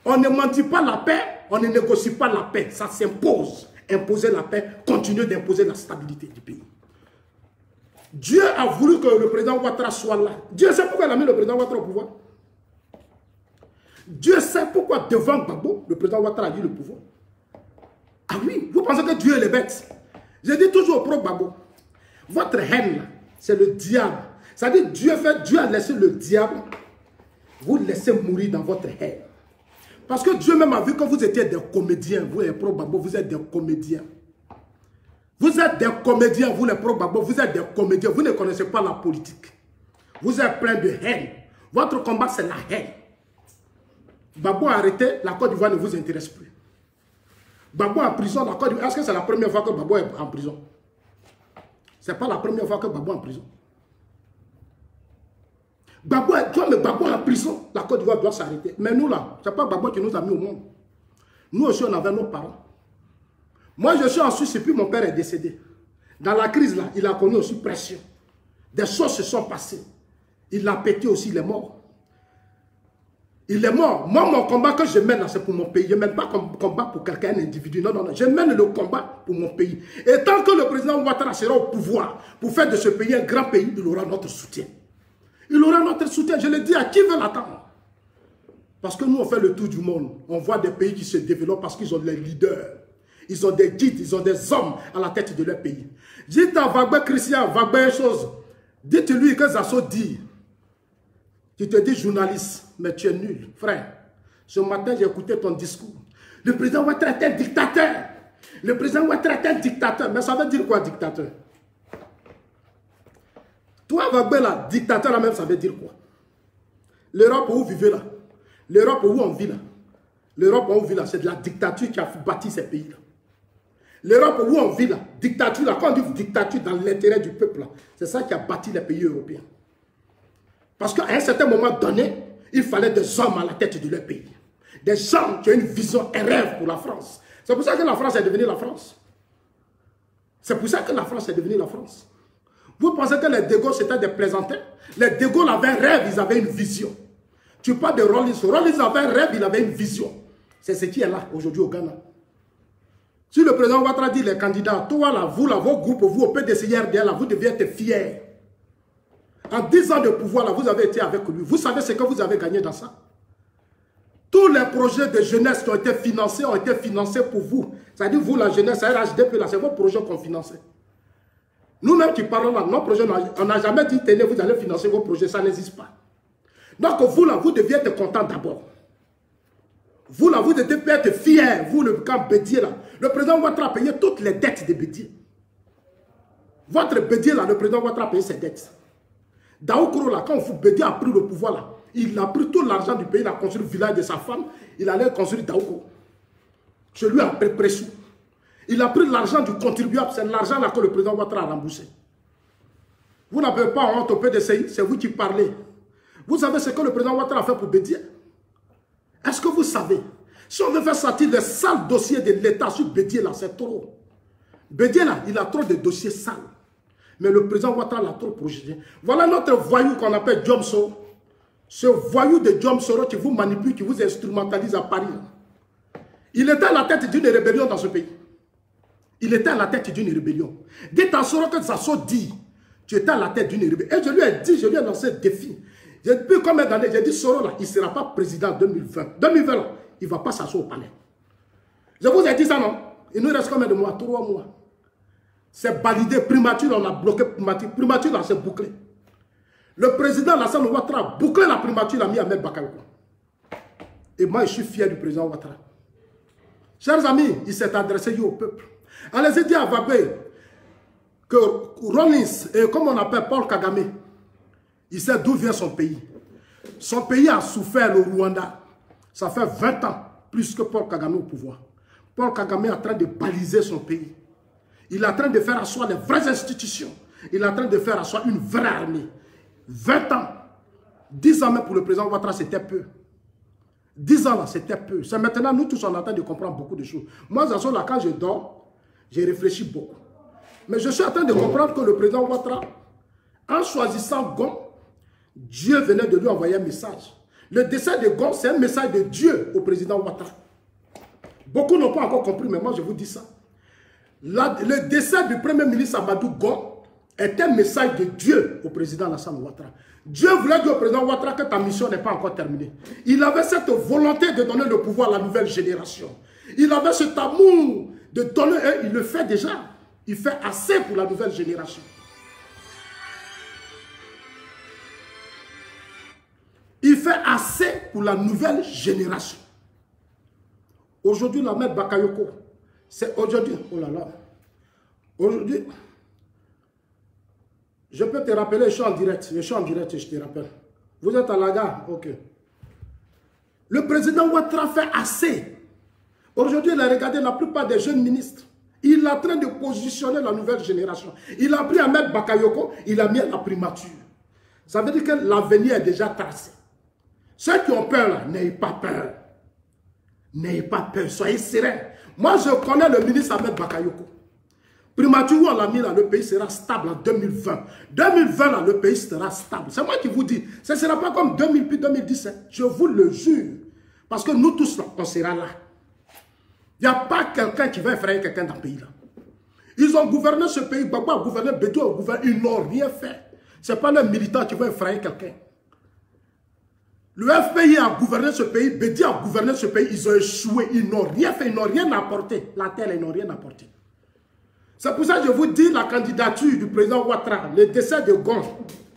On ne mendie pas la paix, on ne négocie pas la paix. Ça s'impose. Imposer la paix, continuer d'imposer la stabilité du pays. Dieu a voulu que le président Ouattara soit là. Dieu sait pourquoi il a mis le président Ouattara au pouvoir. Dieu sait pourquoi devant Gbagbo, le président Ouattara a eu le pouvoir. Ah oui, vous pensez que Dieu est les bêtes? Je dis toujours au pro-Gbagbo, votre haine, c'est le diable. C'est-à-dire Dieu a laissé le diable vous laissez mourir dans votre haine. Parce que Dieu même a vu que vous étiez des comédiens. Vous les pro-Gbagbo, vous êtes des comédiens. Vous êtes des comédiens, vous les pro-Gbagbo, vous êtes des comédiens. Vous ne connaissez pas la politique. Vous êtes plein de haine. Votre combat, c'est la haine. Gbagbo a arrêté, la Côte d'Ivoire ne vous intéresse plus. Gbagbo en prison, la Côte d'Ivoire, est-ce que c'est la première fois que Gbagbo est en prison? Ce n'est pas la première fois que Gbagbo est en prison. Gbagbo est en prison, la Côte d'Ivoire doit s'arrêter. Mais nous là, ce n'est pas Gbagbo qui nous a mis au monde. Nous aussi, on avait nos parents. Moi, je suis en Suisse et puis mon père est décédé. Dans la crise là, il a connu aussi pression. Des choses se sont passées. Il a pété aussi, il est mort. Il est mort. Moi, mon combat que je mène là, c'est pour mon pays. Je ne mène pas comme combat pour quelqu'un, un individu. Non, non, non. Je mène le combat pour mon pays. Et tant que le président Ouattara sera au pouvoir pour faire de ce pays un grand pays, il aura notre soutien. Il aura notre soutien. Je le dis à qui veut l'attendre. Parce que nous, on fait le tour du monde. On voit des pays qui se développent parce qu'ils ont des leaders. Ils ont des guides, ils ont des hommes à la tête de leur pays. Dites à Wagbe Christian, Wagbe une chose. Dites-lui que Zasso dit. Tu te dis journaliste, mais tu es nul. Frère, ce matin, j'ai écouté ton discours. Le président Ouattara est un dictateur. Le président Ouattara est un dictateur. Mais ça veut dire quoi, dictateur? Toi, Wagbe, là, dictateur, là même, ça veut dire quoi? L'Europe où vous vivez là, l'Europe où on vit là, l'Europe où on vit là, c'est de la dictature qui a bâti ces pays là. L'Europe où on vit là, dictature là, quand on dit dictature dans l'intérêt du peuple là, c'est ça qui a bâti les pays européens. Parce qu'à un certain moment donné, il fallait des hommes à la tête de leur pays. Des gens qui ont une vision, un rêve pour la France. C'est pour ça que la France est devenue la France. C'est pour ça que la France est devenue la France. Vous pensez que les De Gaulle, c'était des plaisantins? Les De Gaulle avaient un rêve, ils avaient une vision. Tu parles de Rawlins. Rawlins avait un rêve, il avait une vision. C'est ce qui est là, aujourd'hui au Ghana. Si le président Ouattara dit les candidats, toi là, vous là, vos groupes, vous au PDCRDL, là, vous deviez être fiers. En 10 ans de pouvoir, là, vous avez été avec lui. Vous savez ce que vous avez gagné dans ça? Tous les projets de jeunesse qui ont été financés pour vous. C'est-à-dire, vous, la jeunesse, RHDP, là, c'est vos projets qu'on finançait. Nous-mêmes qui parlons là, nos projets, on n'a jamais dit, tenez, vous allez financer vos projets, ça n'existe pas. Donc, vous, là, vous deviez être content d'abord. Vous, là, vous deviez être fiers, vous, le camp Bédier, là. Le président Ouattara a payé toutes les dettes de Bédier. Votre Bédier, là, le président Ouattara a payé ses dettes. Daoukro, là, quand Bédier a pris le pouvoir, là, il a pris tout l'argent du pays, il a construit le village de sa femme, il allait construire Daoukro. Je lui ai pressé. Il a pris l'argent du contribuable, c'est l'argent là que le président Ouattara a remboursé. Vous n'avez pas honte au PDCI, c'est vous qui parlez. Vous savez ce que le président Ouattara a fait pour Bédier? Est-ce que vous savez? Si on veut faire sortir les sales dossiers de l'État sur Bédier là, c'est trop. Bédier là, il a trop de dossiers sales. Mais le président Ouattara l'a trop projeté. Voilà notre voyou qu'on appelle Jomso. Ce voyou de John Soros qui vous manipule, qui vous instrumentalise à Paris. Il était à la tête d'une rébellion dans ce pays. Il était à la tête d'une rébellion. Dites à Soros que Sasso dit, tu étais à la tête d'une rébellion. Et je lui ai dit, je lui ai lancé un défi. Depuis combien d'années, j'ai dit, Soros là, il ne sera pas président en 2020. 2020 là, il ne va pas s'asseoir au palais. Je vous ai dit ça, non? Il nous reste combien de mois? 3 mois. C'est validé, primature, on a bloqué primature. Primature là, c'est bouclé. Le président Alassane Ouattara a bouclé la primature, il a mis Ahmed Bakayoko. Et moi, je suis fier du président Ouattara. Chers amis, il s'est adressé au peuple. Allez-y dire à Wagbe que Rollins, et comme on appelle Paul Kagame, il sait d'où vient son pays. Son pays a souffert le Rwanda. Ça fait 20 ans, plus que Paul Kagame au pouvoir. Paul Kagame est en train de baliser son pays. Il est en train de faire asseoir les vraies institutions. Il est en train de faire asseoir une vraie armée. 20 ans, 10 ans même pour le président Ouattara, c'était peu. 10 ans là, c'était peu. C'est maintenant, nous tous, on est en train de comprendre beaucoup de choses. Moi, là, quand je dors, j'ai réfléchi beaucoup. Mais je suis en train de comprendre que le président Ouattara, en choisissant Gon, Dieu venait de lui envoyer un message. Le décès de Gon, c'est un message de Dieu au président Ouattara. Beaucoup n'ont pas encore compris, mais moi, je vous dis ça. Le décès du premier ministre Amadou Gon est un message de Dieu au président Alassane Ouattara. Dieu voulait dire au président Ouattara que ta mission n'est pas encore terminée. Il avait cette volonté de donner le pouvoir à la nouvelle génération. Il avait cet amour de donner, et il le fait déjà. Il fait assez pour la nouvelle génération. Il fait assez pour la nouvelle génération. Aujourd'hui, la mère Bakayoko, c'est aujourd'hui, oh là là, aujourd'hui, je peux te rappeler, je suis en direct, je te rappelle. Vous êtes à la gare, ok. Le président Ouattara fait assez. Aujourd'hui, il a regardé la plupart des jeunes ministres. Il est en train de positionner la nouvelle génération. Il a pris Ahmed Bakayoko, il a mis à la primature. Ça veut dire que l'avenir est déjà tracé. Ceux qui ont peur là, n'ayez pas peur. N'ayez pas peur, soyez sereins. Moi, je connais le ministre Ahmed Bakayoko. Primature où on l'a mis là, le pays sera stable en 2020. 2020 là, le pays sera stable. C'est moi qui vous dis, ce ne sera pas comme 2000 puis 2017. Je vous le jure. Parce que nous tous là, on sera là. Il n'y a pas quelqu'un qui va effrayer quelqu'un dans le pays là. Ils ont gouverné ce pays, Gbagbo a gouverné, Bédou a gouverné, ils n'ont rien fait. Ce n'est pas le militant qui va effrayer quelqu'un. Le FPI a gouverné ce pays, Bédi a gouverné ce pays, ils ont échoué, ils n'ont rien fait, ils n'ont rien apporté. La terre, ils n'ont rien apporté. C'est pour ça que je vous dis la candidature du président Ouattara, le décès de Gon,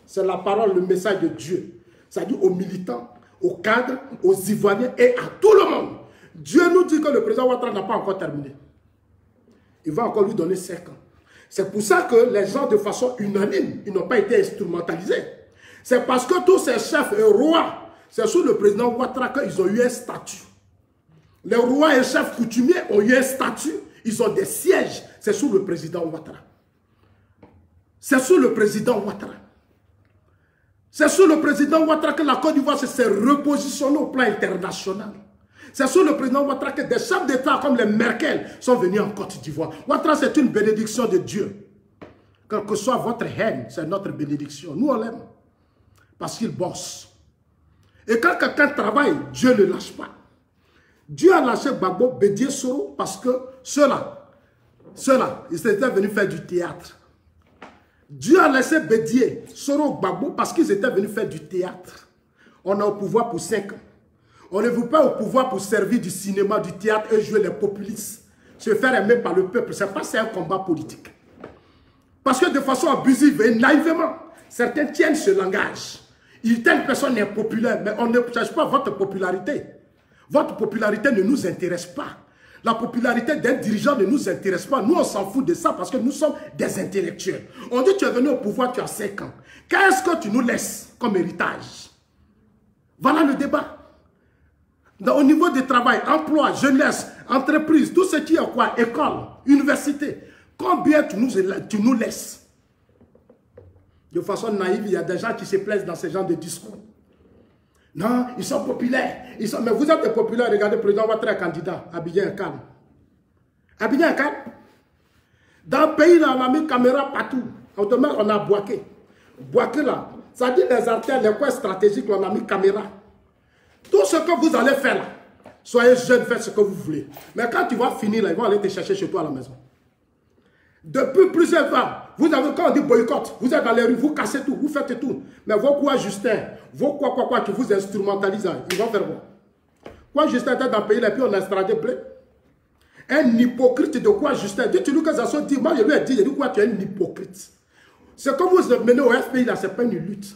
c'est la parole, le message de Dieu. Ça dit aux militants, aux cadres, aux Ivoiriens et à tout le monde. Dieu nous dit que le président Ouattara n'a pas encore terminé. Il va encore lui donner 5 ans. C'est pour ça que les gens, de façon unanime, ils n'ont pas été instrumentalisés. C'est parce que tous ces chefs et rois, c'est sous le président Ouattara qu'ils ont eu un statut. Les rois et chefs coutumiers ont eu un statut. Ils ont des sièges. C'est sous le président Ouattara. C'est sous le président Ouattara. C'est sous le président Ouattara que la Côte d'Ivoire s'est repositionnée au plan international. C'est sous le président Ouattara que des chefs d'État comme les Merkel sont venus en Côte d'Ivoire. Ouattara, c'est une bénédiction de Dieu. Quelle que soit votre haine, c'est notre bénédiction. Nous, on l'aime. Parce qu'il bosse. Et quand quelqu'un travaille, Dieu ne lâche pas. Dieu a lâché Gbagbo, Bédié, Soro, parce que ceux-là, ils étaient venus faire du théâtre. Dieu a laissé Bédié, Soro, Gbagbo, parce qu'ils étaient venus faire du théâtre. On est au pouvoir pour 5 ans. On ne veut pas au pouvoir pour servir du cinéma, du théâtre et jouer les populistes. Se faire aimer par le peuple, c'est un combat politique. Parce que de façon abusive et naïvement, certains tiennent ce langage. Telle personne est populaire, mais on ne cherche pas votre popularité. Votre popularité ne nous intéresse pas. La popularité d'un dirigeant ne nous intéresse pas. Nous, on s'en fout de ça parce que nous sommes des intellectuels. On dit tu es venu au pouvoir, tu as 5 ans. Qu'est-ce que tu nous laisses comme héritage? Voilà le débat. Au niveau du travail, emploi, jeunesse, entreprise, tout ce qui est quoi, école, université, combien tu nous laisses? De façon naïve, il y a des gens qui se plaisent dans ce genre de discours. Non, ils sont populaires. Mais vous êtes populaires, regardez, le président Ouattara est candidat. Abidjan est calme. Abidjan est calme. Dans le pays, là, on a mis caméra partout. On a Bouaké. Bouaké, là, Ça dit les artères, les coins stratégiques, on a mis caméra. Tout ce que vous allez faire là, soyez jeunes, faites ce que vous voulez. Mais quand tu vas finir là, ils vont aller te chercher chez toi à la maison. Depuis plusieurs fois, vous avez, quand on dit boycott, vous êtes dans les rues, vous cassez tout, vous faites tout. Mais vos quoi Justin, vos quoi, qui vous instrumentalisent, ils vont faire quoi? Quoi Justin était dans le pays, et puis on a extradé blé. Un hypocrite de quoi Justin? Dis-tu que ça soit dit, moi je lui ai dit, quoi tu es un hypocrite. Ce que vous menez au FPI là, ce n'est pas une lutte.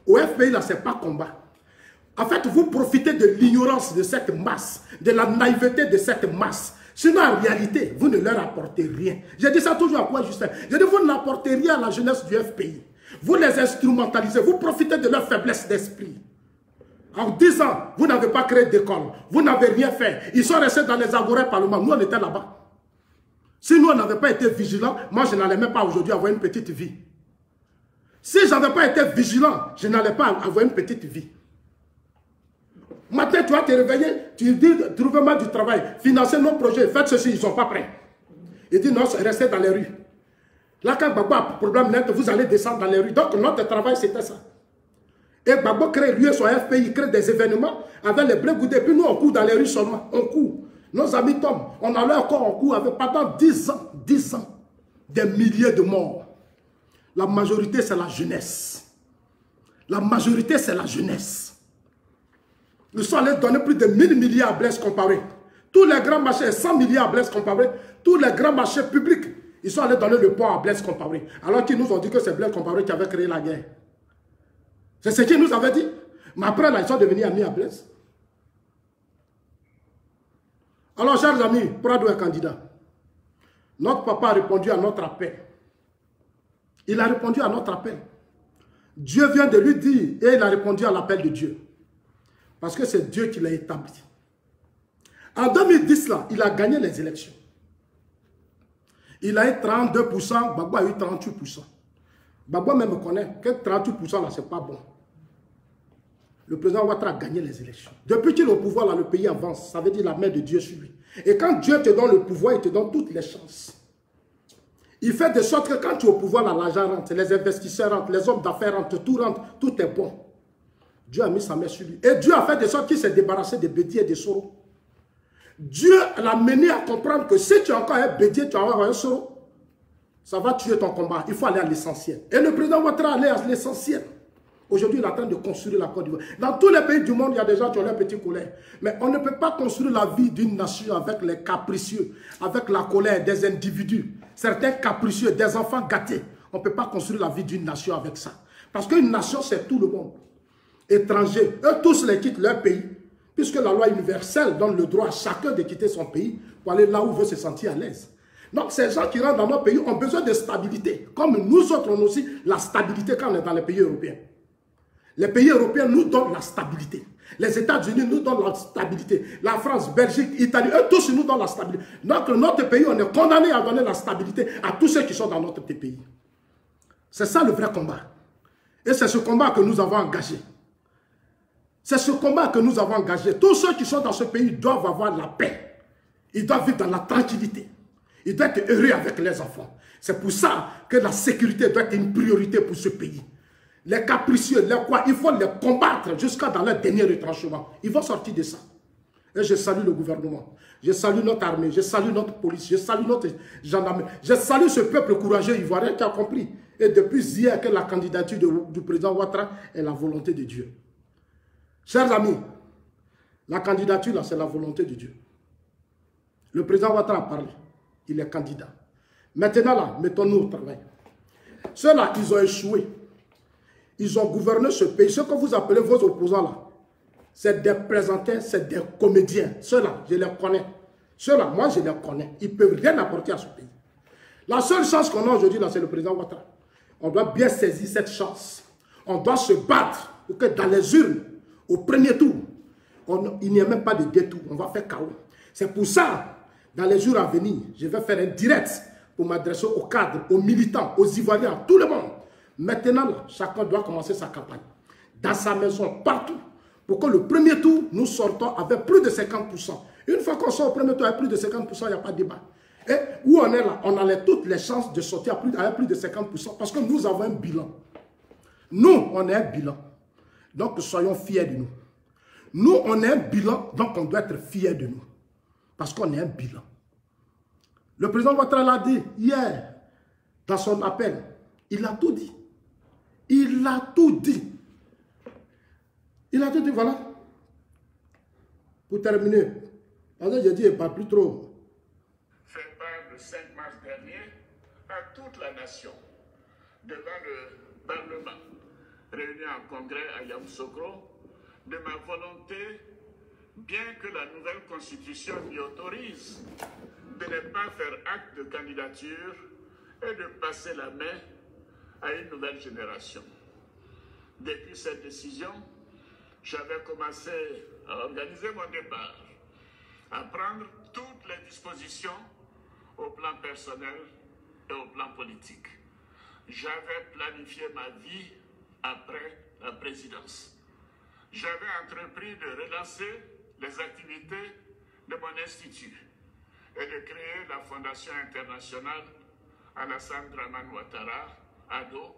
Au FPI là, ce n'est pas combat. En fait, vous profitez de l'ignorance de cette masse, de la naïveté de cette masse. Sinon, en réalité, vous ne leur apportez rien. Je dis ça toujours à quoi, Justin? Je dis, vous n'apportez rien à la jeunesse du FPI. Vous les instrumentalisez, vous profitez de leur faiblesse d'esprit. En 10 ans, vous n'avez pas créé d'école, vous n'avez rien fait. Ils sont restés dans les agorés parlement, nous on était là-bas. Si nous on n'avait pas été vigilants, moi je n'allais même pas aujourd'hui avoir une petite vie. Si je n'avais pas été vigilant, je n'allais pas avoir une petite vie. Matin, tu vas te réveiller, tu dis, trouvez-moi du travail, financez nos projets, faites ceci, ils ne sont pas prêts. Il dit non, restez dans les rues. Là, quand Gbagbo a problème net, vous allez descendre dans les rues. Donc, notre travail, c'était ça. Et Gbagbo crée, lui et son FPI, il crée des événements avec les blés goudés. Puis nous, on court dans les rues seulement. On court. Nos amis tombent. On a leur corps, on court avec pendant 10 ans, des milliers de morts. La majorité, c'est la jeunesse. La majorité, c'est la jeunesse. Nous sommes allés donner plus de 1000 milliards à Blaise Compaoré. Tous les grands marchés, 100 milliards à Blaise Compaoré, tous les grands marchés publics, ils sont allés donner le poids à Blaise Compaoré. Alors qu'ils nous ont dit que c'est Blaise Compaoré qui avait créé la guerre. C'est ce qu'ils nous avaient dit. Mais après, là, ils sont devenus amis à Blaise. Alors, chers amis, Prado est candidat. Notre papa a répondu à notre appel. Il a répondu à notre appel. Dieu vient de lui dire, et il a répondu à l'appel de Dieu. Parce que c'est Dieu qui l'a établi. En 2010, là, il a gagné les élections. Il a eu 32%, Gbagbo a eu 38%. Gbagbo même connaît que 38% là, c'est pas bon. Le président Ouattara a gagné les élections. Depuis qu'il est au pouvoir, là, le pays avance. Ça veut dire la main de Dieu sur lui. Et quand Dieu te donne le pouvoir, il te donne toutes les chances. Il fait de sorte que quand tu es au pouvoir, l'argent rentre, les investisseurs rentrent, les hommes d'affaires rentrent, tout rentre, tout est bon. Dieu a mis sa main sur lui. Et Dieu a fait de sorte qu'il s'est débarrassé des bédiers et des sorrows. Dieu l'a mené à comprendre que si tu as encore un bédier, tu as encore un sorrow, ça va tuer ton combat. Il faut aller à l'essentiel. Et le président Ouattara allait à l'essentiel. Aujourd'hui, il est en train de construire la Côte d'Ivoire. Dans tous les pays du monde, il y a des gens qui ont leur petit colère. Mais on ne peut pas construire la vie d'une nation avec les capricieux, avec la colère des individus. Certains capricieux, des enfants gâtés. On ne peut pas construire la vie d'une nation avec ça. Parce qu'une nation, c'est tout le monde. Étrangers, eux tous les quittent leur pays, puisque la loi universelle donne le droit à chacun de quitter son pays pour aller là où il veut se sentir à l'aise. Donc ces gens qui rentrent dans nos pays ont besoin de stabilité, comme nous autres on a aussi la stabilité quand on est dans les pays européens. Les pays européens nous donnent la stabilité. Les États-Unis nous donnent la stabilité. La France, Belgique, Italie, eux tous nous donnent la stabilité. Donc notre pays, on est condamné à donner la stabilité à tous ceux qui sont dans notre pays. C'est ça le vrai combat. Et c'est ce combat que nous avons engagé. C'est ce combat que nous avons engagé. Tous ceux qui sont dans ce pays doivent avoir la paix. Ils doivent vivre dans la tranquillité. Ils doivent être heureux avec les enfants. C'est pour ça que la sécurité doit être une priorité pour ce pays. Les capricieux, les quoi, il faut les combattre jusqu'à dans leur dernier retranchement. Ils vont sortir de ça. Et je salue le gouvernement. Je salue notre armée. Je salue notre police. Je salue notre gendarmerie. Je salue ce peuple courageux ivoirien qui a compris. Et depuis hier que la candidature du président Ouattara est la volonté de Dieu. Chers amis, la candidature, là, c'est la volonté de Dieu. Le président Ouattara a parlé. Il est candidat. Maintenant, là, mettons-nous au travail. Ceux-là, ils ont échoué. Ils ont gouverné ce pays. Ce que vous appelez vos opposants, là, c'est des présenteurs, c'est des comédiens. Ceux-là, je les connais. Ceux-là, moi, je les connais. Ils ne peuvent rien apporter à ce pays. La seule chance qu'on a aujourd'hui, là, c'est le président Ouattara. On doit bien saisir cette chance. On doit se battre pour que dans les urnes, au premier tour, il n'y a même pas de détour. On va faire chaos. C'est pour ça, dans les jours à venir, je vais faire un direct pour m'adresser aux cadres, aux militants, aux Ivoiriens, à tout le monde. Maintenant, là, chacun doit commencer sa campagne. Dans sa maison, partout. Pour que le premier tour, nous sortons avec plus de 50%. Une fois qu'on sort au premier tour avec plus de 50%, il n'y a pas de débat. Et où on est là, on a toutes les chances de sortir avec plus de 50% parce que nous avons un bilan. Nous, on est un bilan. Donc, soyons fiers de nous. Nous, on est un bilan, donc on doit être fiers de nous. Parce qu'on est un bilan. Le président Ouattara l'a dit hier, dans son appel. Il a tout dit. Il a tout dit. Il a tout dit, voilà. Pour terminer, parce que j'ai dit, pas plus trop. Fait part le 5 mars dernier à toute la nation, devant le Parlement, réuni en congrès à Yamoussoukro, de ma volonté, bien que la nouvelle constitution m'y autorise, de ne pas faire acte de candidature et de passer la main à une nouvelle génération. Depuis cette décision, j'avais commencé à organiser mon départ, à prendre toutes les dispositions au plan personnel et au plan politique. J'avais planifié ma vie après la présidence. J'avais entrepris de relancer les activités de mon institut et de créer la Fondation internationale Alassane Dramane Ouattara, ADO,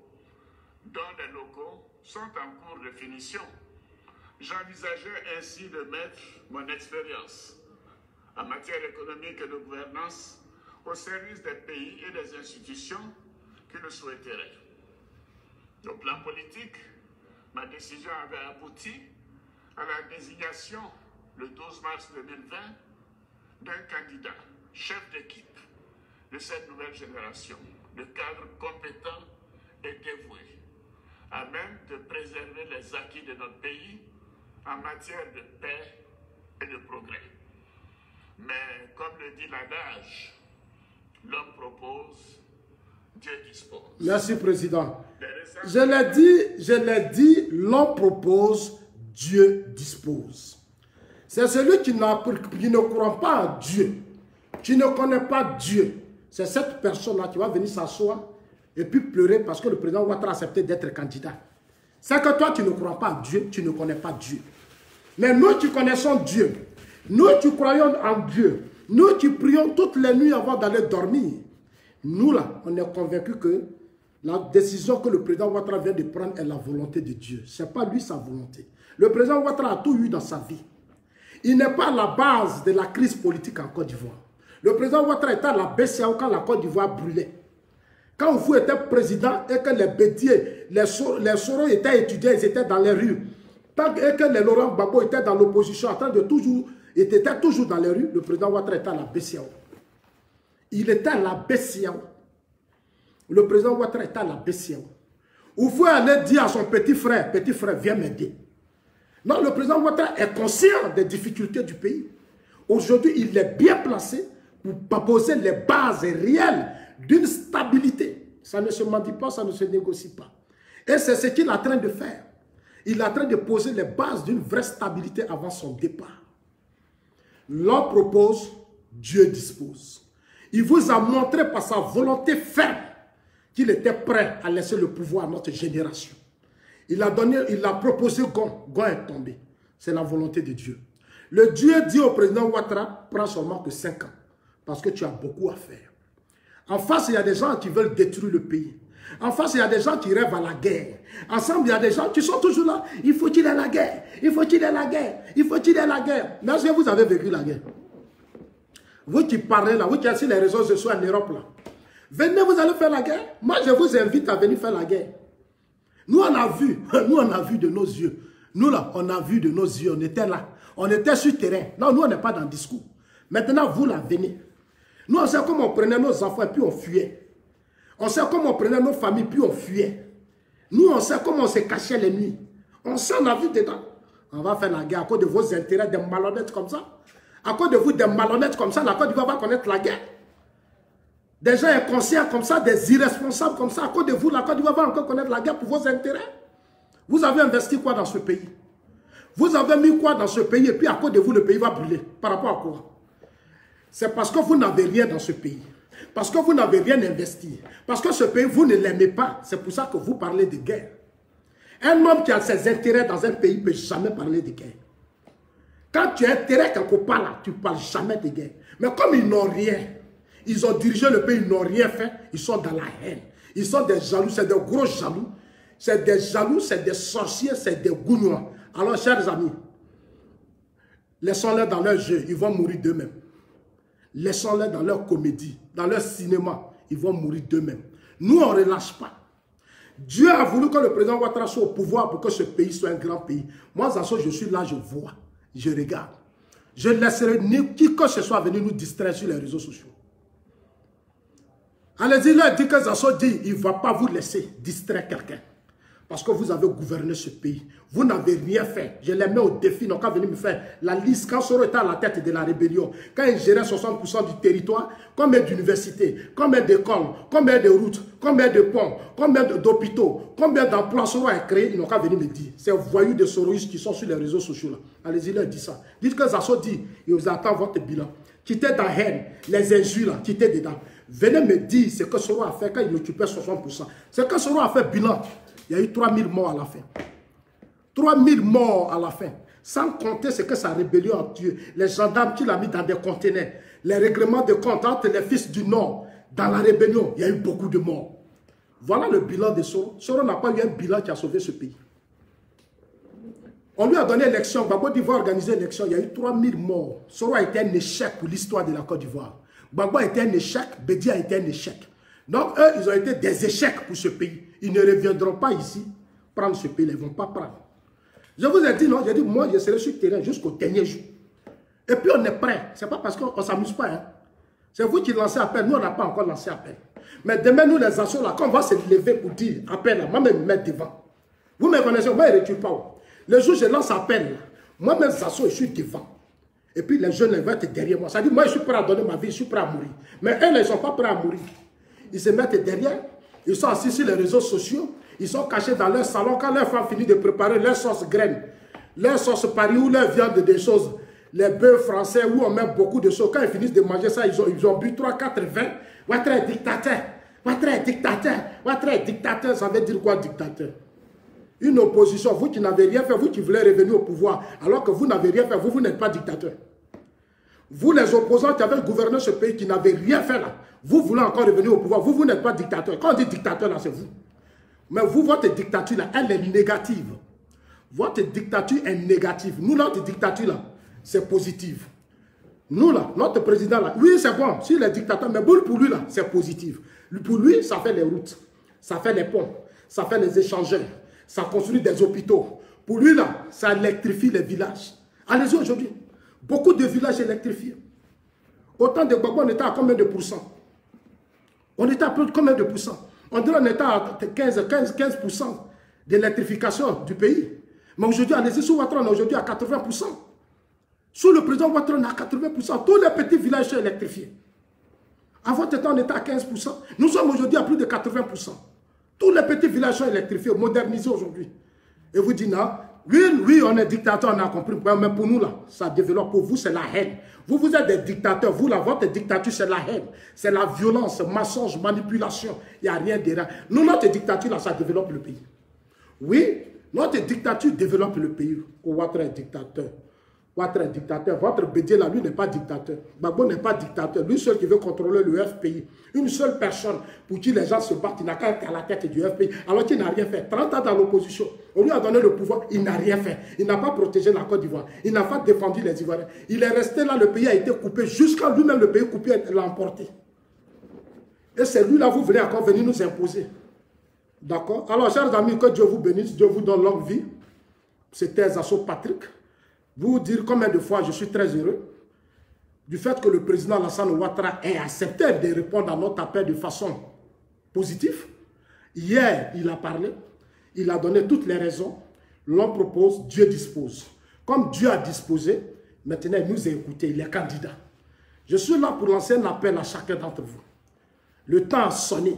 dont les locaux sont en cours de finition. J'envisageais ainsi de mettre mon expérience en matière économique et de gouvernance au service des pays et des institutions qui le souhaiteraient. Au plan politique, ma décision avait abouti à la désignation le 12 mars 2020 d'un candidat, chef d'équipe de cette nouvelle génération, de cadres compétents et dévoués, à même de préserver les acquis de notre pays en matière de paix et de progrès. Mais comme le dit l'adage, l'homme propose, Dieu dispose. Merci, Président. Je l'ai dit, l'homme propose, Dieu dispose. C'est celui qui ne croit pas à Dieu, qui ne connaît pas Dieu. C'est cette personne-là qui va venir s'asseoir et puis pleurer parce que le président Ouattara a accepté d'être candidat. C'est que toi, tu ne crois pas à Dieu, tu ne connais pas Dieu. Mais nous qui connaissons Dieu, nous qui croyons en Dieu, nous qui prions toutes les nuits avant d'aller dormir, nous là, on est convaincus que la décision que le président Ouattara vient de prendre est la volonté de Dieu. Ce n'est pas lui sa volonté. Le président Ouattara a tout eu dans sa vie. Il n'est pas la base de la crise politique en Côte d'Ivoire. Le président Ouattara était à la BCAO quand la Côte d'Ivoire brûlait. Quand vous étiez président et que les Bédiers, les Soro étaient étudiants, ils étaient dans les rues. Tant que les Laurent Gbagbo étaient dans l'opposition, en train de étaient toujours dans les rues, le président Ouattara était à la BCAO. Il était à la BCAO. Le président Ouattara était à la BCAO. Vous pouvez aller dire à son petit frère, viens m'aider. Non, le président Ouattara est conscient des difficultés du pays. Aujourd'hui, il est bien placé pour poser les bases réelles d'une stabilité. Ça ne se mendie pas, ça ne se négocie pas. Et c'est ce qu'il est en train de faire. Il est en train de poser les bases d'une vraie stabilité avant son départ. L'homme propose, Dieu dispose. Il vous a montré par sa volonté ferme qu'il était prêt à laisser le pouvoir à notre génération. Il a proposé Gon. Gon est tombé. C'est la volonté de Dieu. Le Dieu dit au président Ouattara, prends seulement que 5 ans. Parce que tu as beaucoup à faire. En face, il y a des gens qui veulent détruire le pays. En face, il y a des gens qui rêvent à la guerre. Ensemble, il y a des gens qui sont toujours là. Il faut qu'il y ait la guerre. Il faut qu'il y ait la guerre. Il faut qu'il y ait la guerre. Mais est-ce que vous avez vécu la guerre? Vous qui parlez là, vous qui êtes sur les réseaux sociaux en Europe là. Venez, vous allez faire la guerre. Moi, je vous invite à venir faire la guerre. Nous, on a vu. Nous, on a vu de nos yeux. Nous là, on a vu de nos yeux. On était là. On était sur le terrain. Non, nous, on n'est pas dans le discours. Maintenant, vous là, venez. Nous, on sait comment on prenait nos enfants et puis on fuyait. On sait comment on prenait nos familles puis on fuyait. Nous, on sait comment on se cachait les nuits. On sait, on a vu dedans. On va faire la guerre à cause de vos intérêts, des malhonnêtes comme ça. À cause de vous, des malhonnêtes comme ça, la Côte d'Ivoire va connaître la guerre. Des gens inconscients comme ça, des irresponsables comme ça, à cause de vous, la Côte d'Ivoire va encore connaître la guerre pour vos intérêts. Vous avez investi quoi dans ce pays? Vous avez mis quoi dans ce pays et puis à cause de vous, le pays va brûler. Par rapport à quoi? C'est parce que vous n'avez rien dans ce pays. Parce que vous n'avez rien investi. Parce que ce pays, vous ne l'aimez pas. C'est pour ça que vous parlez de guerre. Un homme qui a ses intérêts dans un pays ne peut jamais parler de guerre. Quand tu as intérêt quelque part là, tu ne parles jamais de guerre. Mais comme ils n'ont rien, ils ont dirigé le pays, ils n'ont rien fait, ils sont dans la haine. Ils sont des jaloux, c'est des gros jaloux. c'est des jaloux, c'est des sorciers, c'est des gougnois. Alors, chers amis, laissons-les dans leur jeu, ils vont mourir d'eux-mêmes. Laissons-les dans leur comédie, dans leur cinéma, ils vont mourir d'eux-mêmes. Nous, on ne relâche pas. Dieu a voulu que le président Ouattara soit au pouvoir pour que ce pays soit un grand pays. Moi, Zasso, je suis là, je vois, je regarde. Je ne laisserai ni qui que ce soit venir nous distraire sur les réseaux sociaux. Allez-y, leur dit que Zasso dit, il ne va pas vous laisser distraire quelqu'un. Parce que vous avez gouverné ce pays. Vous n'avez rien fait. Je les mets au défi. Donc, quand venir me faire la liste, quand Soro était à la tête de la rébellion, quand il gérait 60% du territoire, combien d'universités, combien d'écoles, combien de routes, combien de ponts, combien d'hôpitaux, combien d'emplois Soro a créé, ils n'ont qu'à venir me dire. C'est voyous de Soroïstes qui sont sur les réseaux sociaux là. Allez-y, leur dit ça. Dites que Zasso dit, il vous attend votre bilan. Quittez dans haine, les injures là, quittez dedans. Venez me dire ce que Soro a fait quand il occupait 60%. Ce que Soro a fait bilan. Il y a eu 3000 morts à la fin. 3000 morts à la fin. Sans compter ce que sa rébellion a tué. Les gendarmes qui l'ont mis dans des conteneurs. Les règlements de compte entre les fils du Nord. Dans la rébellion, il y a eu beaucoup de morts. Voilà le bilan de Soro. Soro n'a pas eu un bilan qui a sauvé ce pays. On lui a donné l'élection. Gbagbo d'Ivoire a organisé l'élection. Il y a eu 3000 morts. Soro a été un échec pour l'histoire de la Côte d'Ivoire. Gbagbo a été un échec. Bédi a été un échec. Donc, eux, ils ont été des échecs pour ce pays. Ils ne reviendront pas ici prendre ce pays. Ils ne vont pas prendre. Je vous ai dit, non, j'ai dit, moi, je serai sur le terrain jusqu'au dernier jour. Et puis, on est prêt. Ce n'est pas parce qu'on ne s'amuse pas. Hein. C'est vous qui lancez appel. Nous, on n'a pas encore lancé appel. Mais demain, nous, les actions, là, quand on va se lever pour dire appel, là, moi-même, me mettre devant. Vous me connaissez, moi, je ne recule pas. Le jour où je lance appel, moi-même, Zasso, je suis devant. Et puis, les jeunes, ils vont être derrière moi. Ça dit, moi, je suis prêt à donner ma vie, je suis prêt à mourir. Mais eux, ils ne sont pas prêts à mourir. Ils se mettent derrière, ils sont assis sur les réseaux sociaux, ils sont cachés dans leur salon. Quand leur femme finit de préparer leur sauce graine, leur sauce Paris ou leur viande des choses, les bœufs français où on met beaucoup de choses, quand ils finissent de manger ça, ils ont bu 3, 4, 20. Ouattara est dictateur, Ouattara est dictateur, Ouattara est dictateur. Ça veut dire quoi, dictateur? Une opposition, vous qui n'avez rien fait, vous qui voulez revenir au pouvoir, alors que vous n'avez rien fait, vous n'êtes pas dictateur. Vous, les opposants qui avez gouverné ce pays, qui n'avez rien fait là, vous voulez encore revenir au pouvoir, vous n'êtes pas dictateur. Quand on dit dictateur là, c'est vous. Mais vous, votre dictature là, elle est négative. Votre dictature est négative. Nous, notre dictature là, c'est positive. Nous là, notre président là, oui c'est bon, s'il est dictateur, mais pour lui là, c'est positif. Pour lui, ça fait les routes, ça fait les ponts, ça fait les échangeurs, ça construit des hôpitaux. Pour lui là, ça électrifie les villages. Allez-y aujourd'hui. Beaucoup de villages électrifiés. Autant de Gbagbo, on était à combien de pourcents? On était à plus de combien de pourcents? On dirait qu'on était à 15% d'électrification du pays. Mais aujourd'hui, allez-y, sous Ouattara, on est aujourd'hui à 80%. Sous le président Ouattara, on est à 80%. Tous les petits villages sont électrifiés. À votre temps, on était à 15%. Nous sommes aujourd'hui à plus de 80%. Tous les petits villages sont électrifiés, modernisés aujourd'hui. Et vous dites, non, oui, on est dictateur, on a compris. Mais pour nous, là, ça développe. Pour vous, c'est la haine. Vous êtes des dictateurs. Vous, là, votre dictature, c'est la haine. C'est la violence, mensonge, manipulation. Il n'y a rien derrière. Nous, notre dictature, là, ça développe le pays. Oui, notre dictature développe le pays. Ouattara est dictateur. Ouattara est dictateur. Votre Bédié, là, lui, n'est pas dictateur. Gbagbo n'est pas dictateur. Lui seul qui veut contrôler le FPI. Une seule personne pour qui les gens se battent. Il n'a qu'à être à la tête du FPI. Alors qu'il n'a rien fait. 30 ans dans l'opposition. On lui a donné le pouvoir. Il n'a rien fait. Il n'a pas protégé la Côte d'Ivoire. Il n'a pas défendu les Ivoiriens. Il est resté là. Le pays a été coupé. Jusqu'à lui-même, le pays coupé l'a emporté. Et c'est lui là, vous venez encore venir nous imposer. D'accord? Alors, chers amis, que Dieu vous bénisse. Dieu vous donne longue vie. C'était Zasso Patrick. Vous dire combien de fois je suis très heureux du fait que le président Alassane Ouattara ait accepté de répondre à notre appel de façon positive. Hier, il a parlé, il a donné toutes les raisons. L'on propose, Dieu dispose. Comme Dieu a disposé, maintenant il nous a écoutés, il est candidat. Je suis là pour lancer un appel à chacun d'entre vous. Le temps a sonné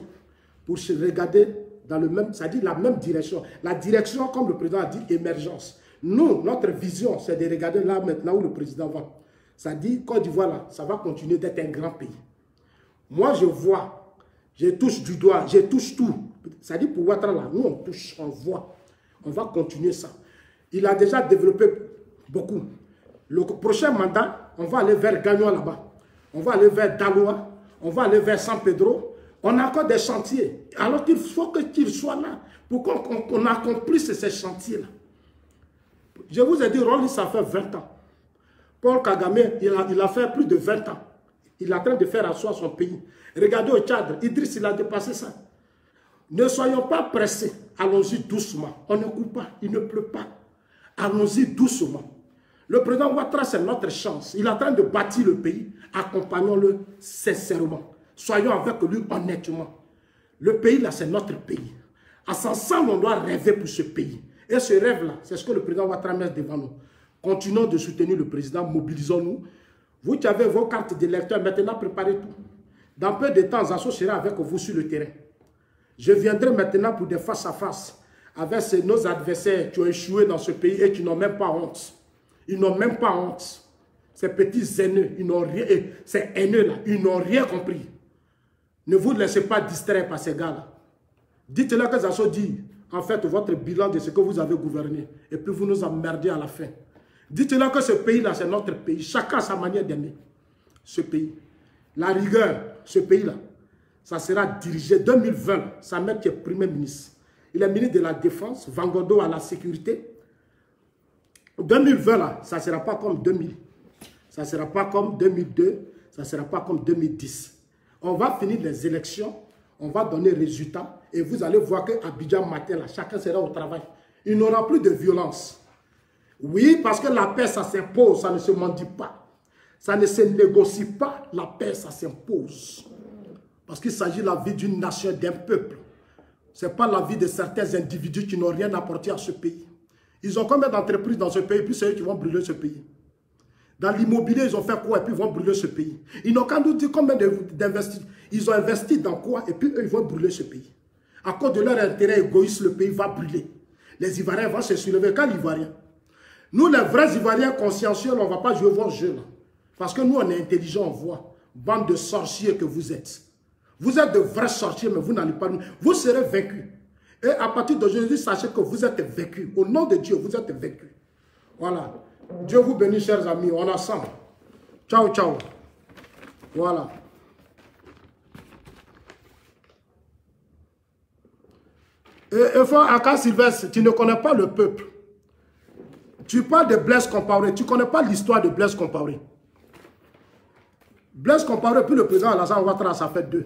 pour se regarder dans le même, c'est-à-dire la même direction. La direction, comme le président a dit, émergence. Nous, notre vision, c'est de regarder là maintenant où le président va. Ça dit, Côte d'Ivoire, là, ça va continuer d'être un grand pays. Moi, je vois, je touche du doigt, je touche tout. Ça dit, pour Ouattara, là, nous, on touche, on voit. On va continuer ça. Il a déjà développé beaucoup. Le prochain mandat, on va aller vers Gagnon là-bas. On va aller vers Daloa. On va aller vers San Pedro. On a encore des chantiers. Alors qu'il faut qu'il soit là pour qu'on accomplisse ces chantiers-là. Je vous ai dit, Rolly, ça fait 20 ans. Paul Kagame, il a fait plus de 20 ans. Il est en train de faire asseoir son pays. Regardez au Tchad, Idriss, il a dépassé ça. Ne soyons pas pressés. Allons-y doucement. On ne coupe pas, il ne pleut pas. Allons-y doucement. Le président Ouattara, c'est notre chance. Il est en train de bâtir le pays. Accompagnons-le sincèrement. Soyons avec lui honnêtement. Le pays, là, c'est notre pays. Ensemble, on doit rêver pour ce pays. Et ce rêve-là, c'est ce que le président Ouattara met devant nous. Continuons de soutenir le président, mobilisons-nous. Vous qui avez vos cartes d'électeurs, maintenant préparez tout. Dans peu de temps, Zasso sera avec vous sur le terrain. Je viendrai maintenant pour des face-à-face avec nos adversaires qui ont échoué dans ce pays et qui n'ont même pas honte. Ils n'ont même pas honte. Ces petits haineux, ils n'ont rien, ces haineux-là, ils n'ont rien compris. Ne vous laissez pas distraire par ces gars-là. Dites-leur que Zasso dit, en fait, votre bilan de ce que vous avez gouverné. Et puis vous nous emmerdez à la fin. Dites-leur que ce pays-là, c'est notre pays. Chacun a sa manière d'aimer ce pays. La rigueur, ce pays-là, ça sera dirigé 2020. Sa mère qui est Premier ministre. Il est ministre de la Défense, Vangodo à la sécurité. 2020, là, ça ne sera pas comme 2000. Ça ne sera pas comme 2002. Ça ne sera pas comme 2010. On va finir les élections. On va donner résultats. Et vous allez voir qu'à Abidjan matin, là, chacun sera au travail. Il n'y aura plus de violence. Oui, parce que la paix, ça s'impose. Ça ne se mendie pas. Ça ne se négocie pas. La paix, ça s'impose. Parce qu'il s'agit de la vie d'une nation, d'un peuple. Ce n'est pas la vie de certains individus qui n'ont rien apporté à ce pays. Ils ont combien d'entreprises dans ce pays, puis c'est eux qui vont brûler ce pays. Dans l'immobilier, ils ont fait quoi, et puis ils vont brûler ce pays. Ils n'ont qu'à nous dire combien d'investis. Ils ont investi dans quoi, et puis eux, ils vont brûler ce pays. À cause de leur intérêt égoïste, le pays va brûler. Les Ivoiriens vont se soulever. Quand l'Ivoirien, nous, les vrais Ivoiriens consciencieux, on ne va pas jouer vos jeux là. Parce que nous, on est intelligents, on voit. Bande de sorciers que vous êtes. Vous êtes de vrais sorciers, mais vous n'allez pas nous. Vous serez vaincus. Et à partir d'aujourd'hui, sachez que vous êtes vaincus. Au nom de Dieu, vous êtes vaincus. Voilà. Dieu vous bénisse, chers amis. On est ensemble. Ciao, ciao. Voilà. Et faut, Aka Sylvestre, tu ne connais pas le peuple. Tu parles de Blaise Compaoré. Tu ne connais pas l'histoire de Blaise Compaoré. Blaise Compaoré, puis le président Alassane Ouattara, ça fait 2.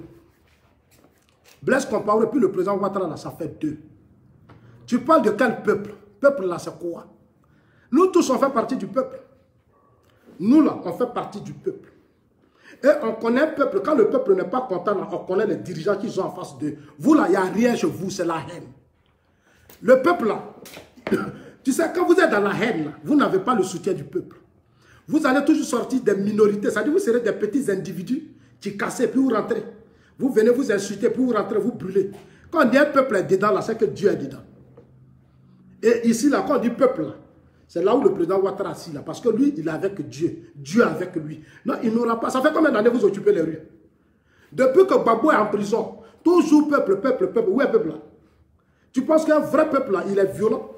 Blaise Compaoré, puis le président Ouattara, ça fait 2. Tu parles de quel peuple? Peuple là, c'est quoi? Nous tous, on fait partie du peuple. Nous là, on fait partie du peuple. Et on connaît le peuple. Quand le peuple n'est pas content, là, on connaît les dirigeants qui sont en face d'eux. Vous là, il n'y a rien chez vous, c'est la haine. Le peuple là, tu sais, quand vous êtes dans la haine, là, vous n'avez pas le soutien du peuple. Vous allez toujours sortir des minorités. C'est-à-dire vous serez des petits individus qui cassent, puis vous rentrez. Vous venez vous insulter, puis vous rentrez, vous brûlez. Quand on dit un peuple est dedans, là, c'est que Dieu est dedans. Et ici, là, quand on dit peuple, là, c'est là où le président Ouattara est là. Parce que lui, il est avec Dieu. Dieu est avec lui. Non, il n'aura pas. Ça fait combien d'années vous occupez les rues? Depuis que Gbagbo est en prison, toujours peuple, peuple, peuple. Où est le peuple là? Tu penses qu'un vrai peuple là, il est violent?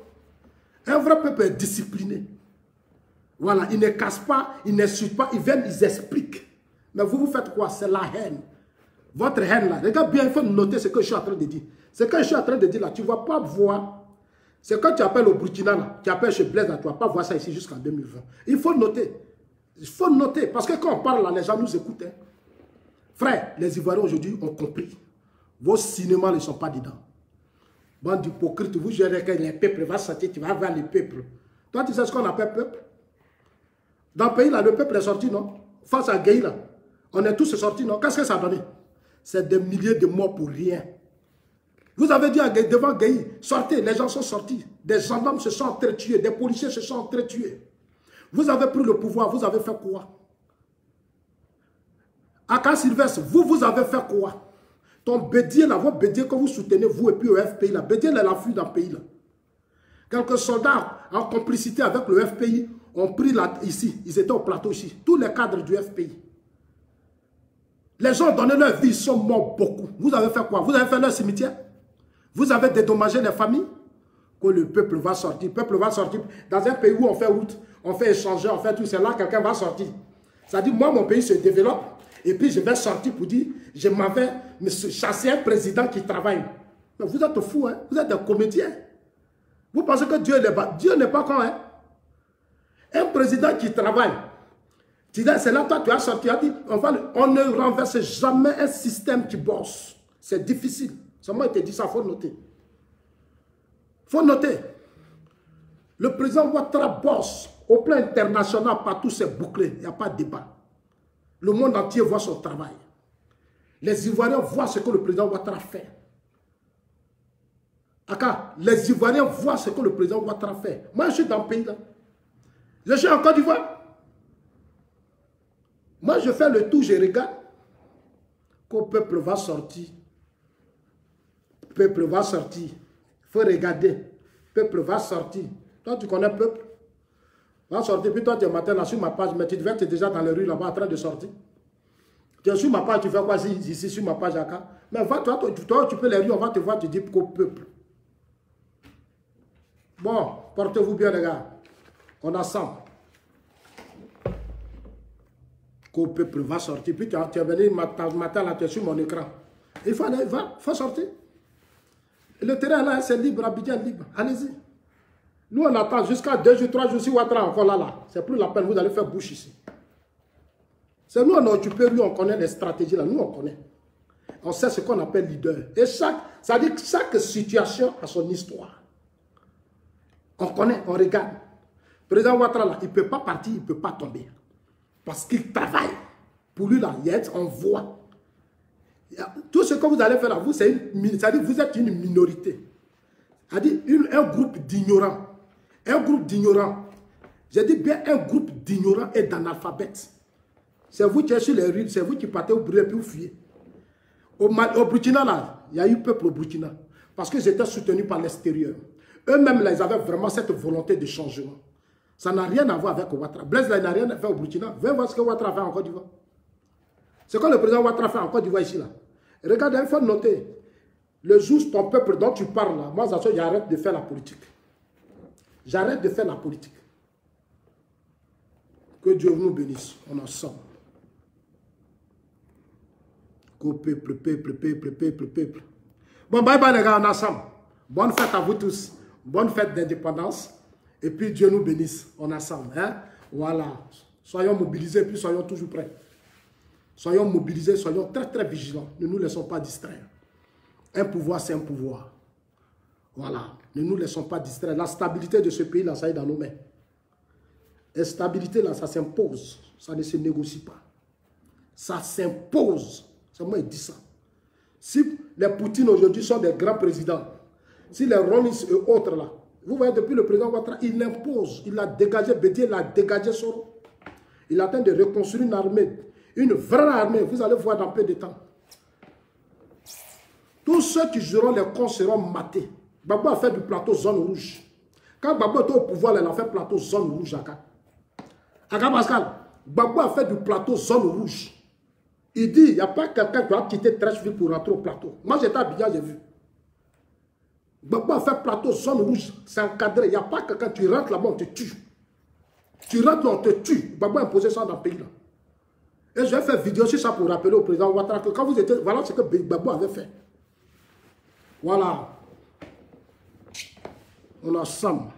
Un vrai peuple est discipliné. Voilà, ils ne cassent pas, ils n'insultent pas, ils viennent, ils expliquent. Mais vous, vous faites quoi? C'est la haine. Votre haine là, regarde bien, il faut noter ce que je suis en train de dire. Ce que je suis en train de dire là, tu ne vas pas voir. C'est quand tu appelles au Burkina là, tu appelles chez Blaise là, tu ne vas pas voir ça ici jusqu'en 2020. Il faut noter. Il faut noter, parce que quand on parle là, les gens nous écoutent. Hein. Frère, les Ivoiriens aujourd'hui ont compris. Vos cinémas ne sont pas dedans. Bande d'hypocrites, vous gérez que les peuples vont sortir, tu vas voir les peuples. Toi, tu sais ce qu'on appelle peuple? Dans le pays, là, le peuple est sorti, non? Face à Gueye, là, on est tous sortis, non? Qu'est-ce que ça a donné? C'est des milliers de morts pour rien. Vous avez dit à Gueye, devant Gueye, sortez, les gens sont sortis. Des gendarmes se sont entretués, des policiers se sont entretués. Vous avez pris le pouvoir, vous avez fait quoi? Aka Sylvestre, vous avez fait quoi? Ton Bédier, là, votre Bédier que vous soutenez, vous et puis le FPI, là, Bédier, là, la fuite dans le pays, là. Quelques soldats en complicité avec le FPI ont pris là, ici, ils étaient au plateau ici, tous les cadres du FPI. Les gens ont donné leur vie, ils sont morts beaucoup. Vous avez fait quoi? Vous avez fait leur cimetière? Vous avez dédommagé les familles? Que le peuple va sortir. Le peuple va sortir dans un pays où on fait route, on fait échanger, on fait tout, c'est là quelqu'un va sortir. Ça dit, moi, mon pays se développe, et puis je vais sortir pour dire, je m'en vais chasser un président qui travaille. Mais vous êtes fous, hein? Vous êtes des comédiens. Vous pensez que Dieu n'est pas, Dieu n'est pas con, hein? Un président qui travaille. C'est là, toi, tu as sorti, tu as dit, on ne renverse jamais un système qui bosse. C'est difficile. C'est moi qui te dis ça, il faut noter. Il faut noter. Le président Ouattara bosse. Au plan international, partout c'est bouclé. Il n'y a pas de débat. Le monde entier voit son travail. Les Ivoiriens voient ce que le président Ouattara fait. Aka, les Ivoiriens voient ce que le président Ouattara fait. Moi, je suis dans le pays là. Je suis en Côte d'Ivoire. Moi, je fais le tour, je regarde. Qu'au peuple va sortir. Le peuple va sortir. Il faut regarder. Le peuple va sortir. Toi, tu connais le peuple. Va sortir. Puis toi, tu es matin là sur ma page. Mais tu devais être déjà dans les rues là-bas en train de sortir. Tu es sur ma page, tu fais quoi ici sur ma page Aka? Mais va, toi, tu peux les rues, on va te voir, tu dis qu'au peuple. Bon, portez-vous bien, les gars. On assemble. Qu'au peuple va sortir. Puis tu es venu matin là, tu es sur mon écran. Il faut aller, faut sortir. Le terrain là, c'est libre, Abidjan libre. Allez-y. Nous, on attend jusqu'à 2 jours, 3 jours, si Ouattara encore là. C'est plus la peine, vous allez faire bouche ici. C'est nous, on a occupé, lui, on connaît les stratégies là. Nous, on connaît. On sait ce qu'on appelle leader. Et ça dit que chaque situation a son histoire. On connaît, on regarde. Le président Ouattara là, il ne peut pas partir, il ne peut pas tomber. Parce qu'il travaille. Pour lui, là, on voit. Tout ce que vous allez faire là, vous, c'est-à-dire vous êtes une minorité. C'est-à-dire un groupe d'ignorants. Un groupe d'ignorants. J'ai dit bien un groupe d'ignorants et d'analphabètes. C'est vous qui êtes sur les rues, c'est vous qui partez au Burkina puis vous fuyez. Au Burkina, là, il y a eu peuple au Burkina. Parce qu'ils étaient soutenus par l'extérieur. Eux-mêmes, là, ils avaient vraiment cette volonté de changement. Ça n'a rien à voir avec Ouattara. Blaise, là, il n'a rien à faire au Burkina. Viens voir ce que Ouattara fait en Côte d'Ivoire. C'est quoi le président Ouattara fait en Côte d'Ivoire ici, là? Regardez, il faut noter. Le jour où ton peuple dont tu parles, là, moi, j'arrête de faire la politique. J'arrête de faire la politique. Que Dieu nous bénisse. On en sort. Qu'au peuple, peuple, peuple, peuple, peuple. Bon, bye bye les gars, on ensemble. Bonne fête à vous tous. Bonne fête d'indépendance. Et puis Dieu nous bénisse. On ensemble. Hein? Voilà. Soyons mobilisés, puis soyons toujours prêts. Soyons mobilisés, soyons très très vigilants. Ne nous laissons pas distraire. Un pouvoir, c'est un pouvoir. Voilà. Ne nous laissons pas distraire. La stabilité de ce pays-là, ça est dans nos mains. La stabilité, là, ça s'impose. Ça ne se négocie pas. Ça s'impose. C'est moi qui dis ça. Si les Poutine aujourd'hui sont des grands présidents, si les Rollins et autres là, vous voyez depuis le président Ouattara, il l'impose. Il a dégagé, Bédier, il a dégagé Soro. Il a atteint de reconstruire une armée. Une vraie armée. Vous allez voir dans peu de temps. Tous ceux qui joueront les cons seront matés. Gbagbo a fait du plateau zone rouge. Quand Gbagbo était au pouvoir, il a fait plateau zone rouge. Aka Pascal, Gbagbo a fait du plateau zone rouge. Il dit, il n'y a pas quelqu'un qui va quitter Trècheville pour rentrer au plateau. Moi, j'étais à Abidjan, j'ai vu. Gbagbo a fait plateau zone rouge. C'est encadré. Il n'y a pas quelqu'un, tu rentres là-bas, on te tue. Tu rentres là, on te tue. Gbagbo a imposé ça dans le pays là. Et je vais faire vidéo sur ça pour rappeler au président Ouattara que quand vous étiez, voilà ce que Gbagbo avait fait. Voilà. On est ensemble.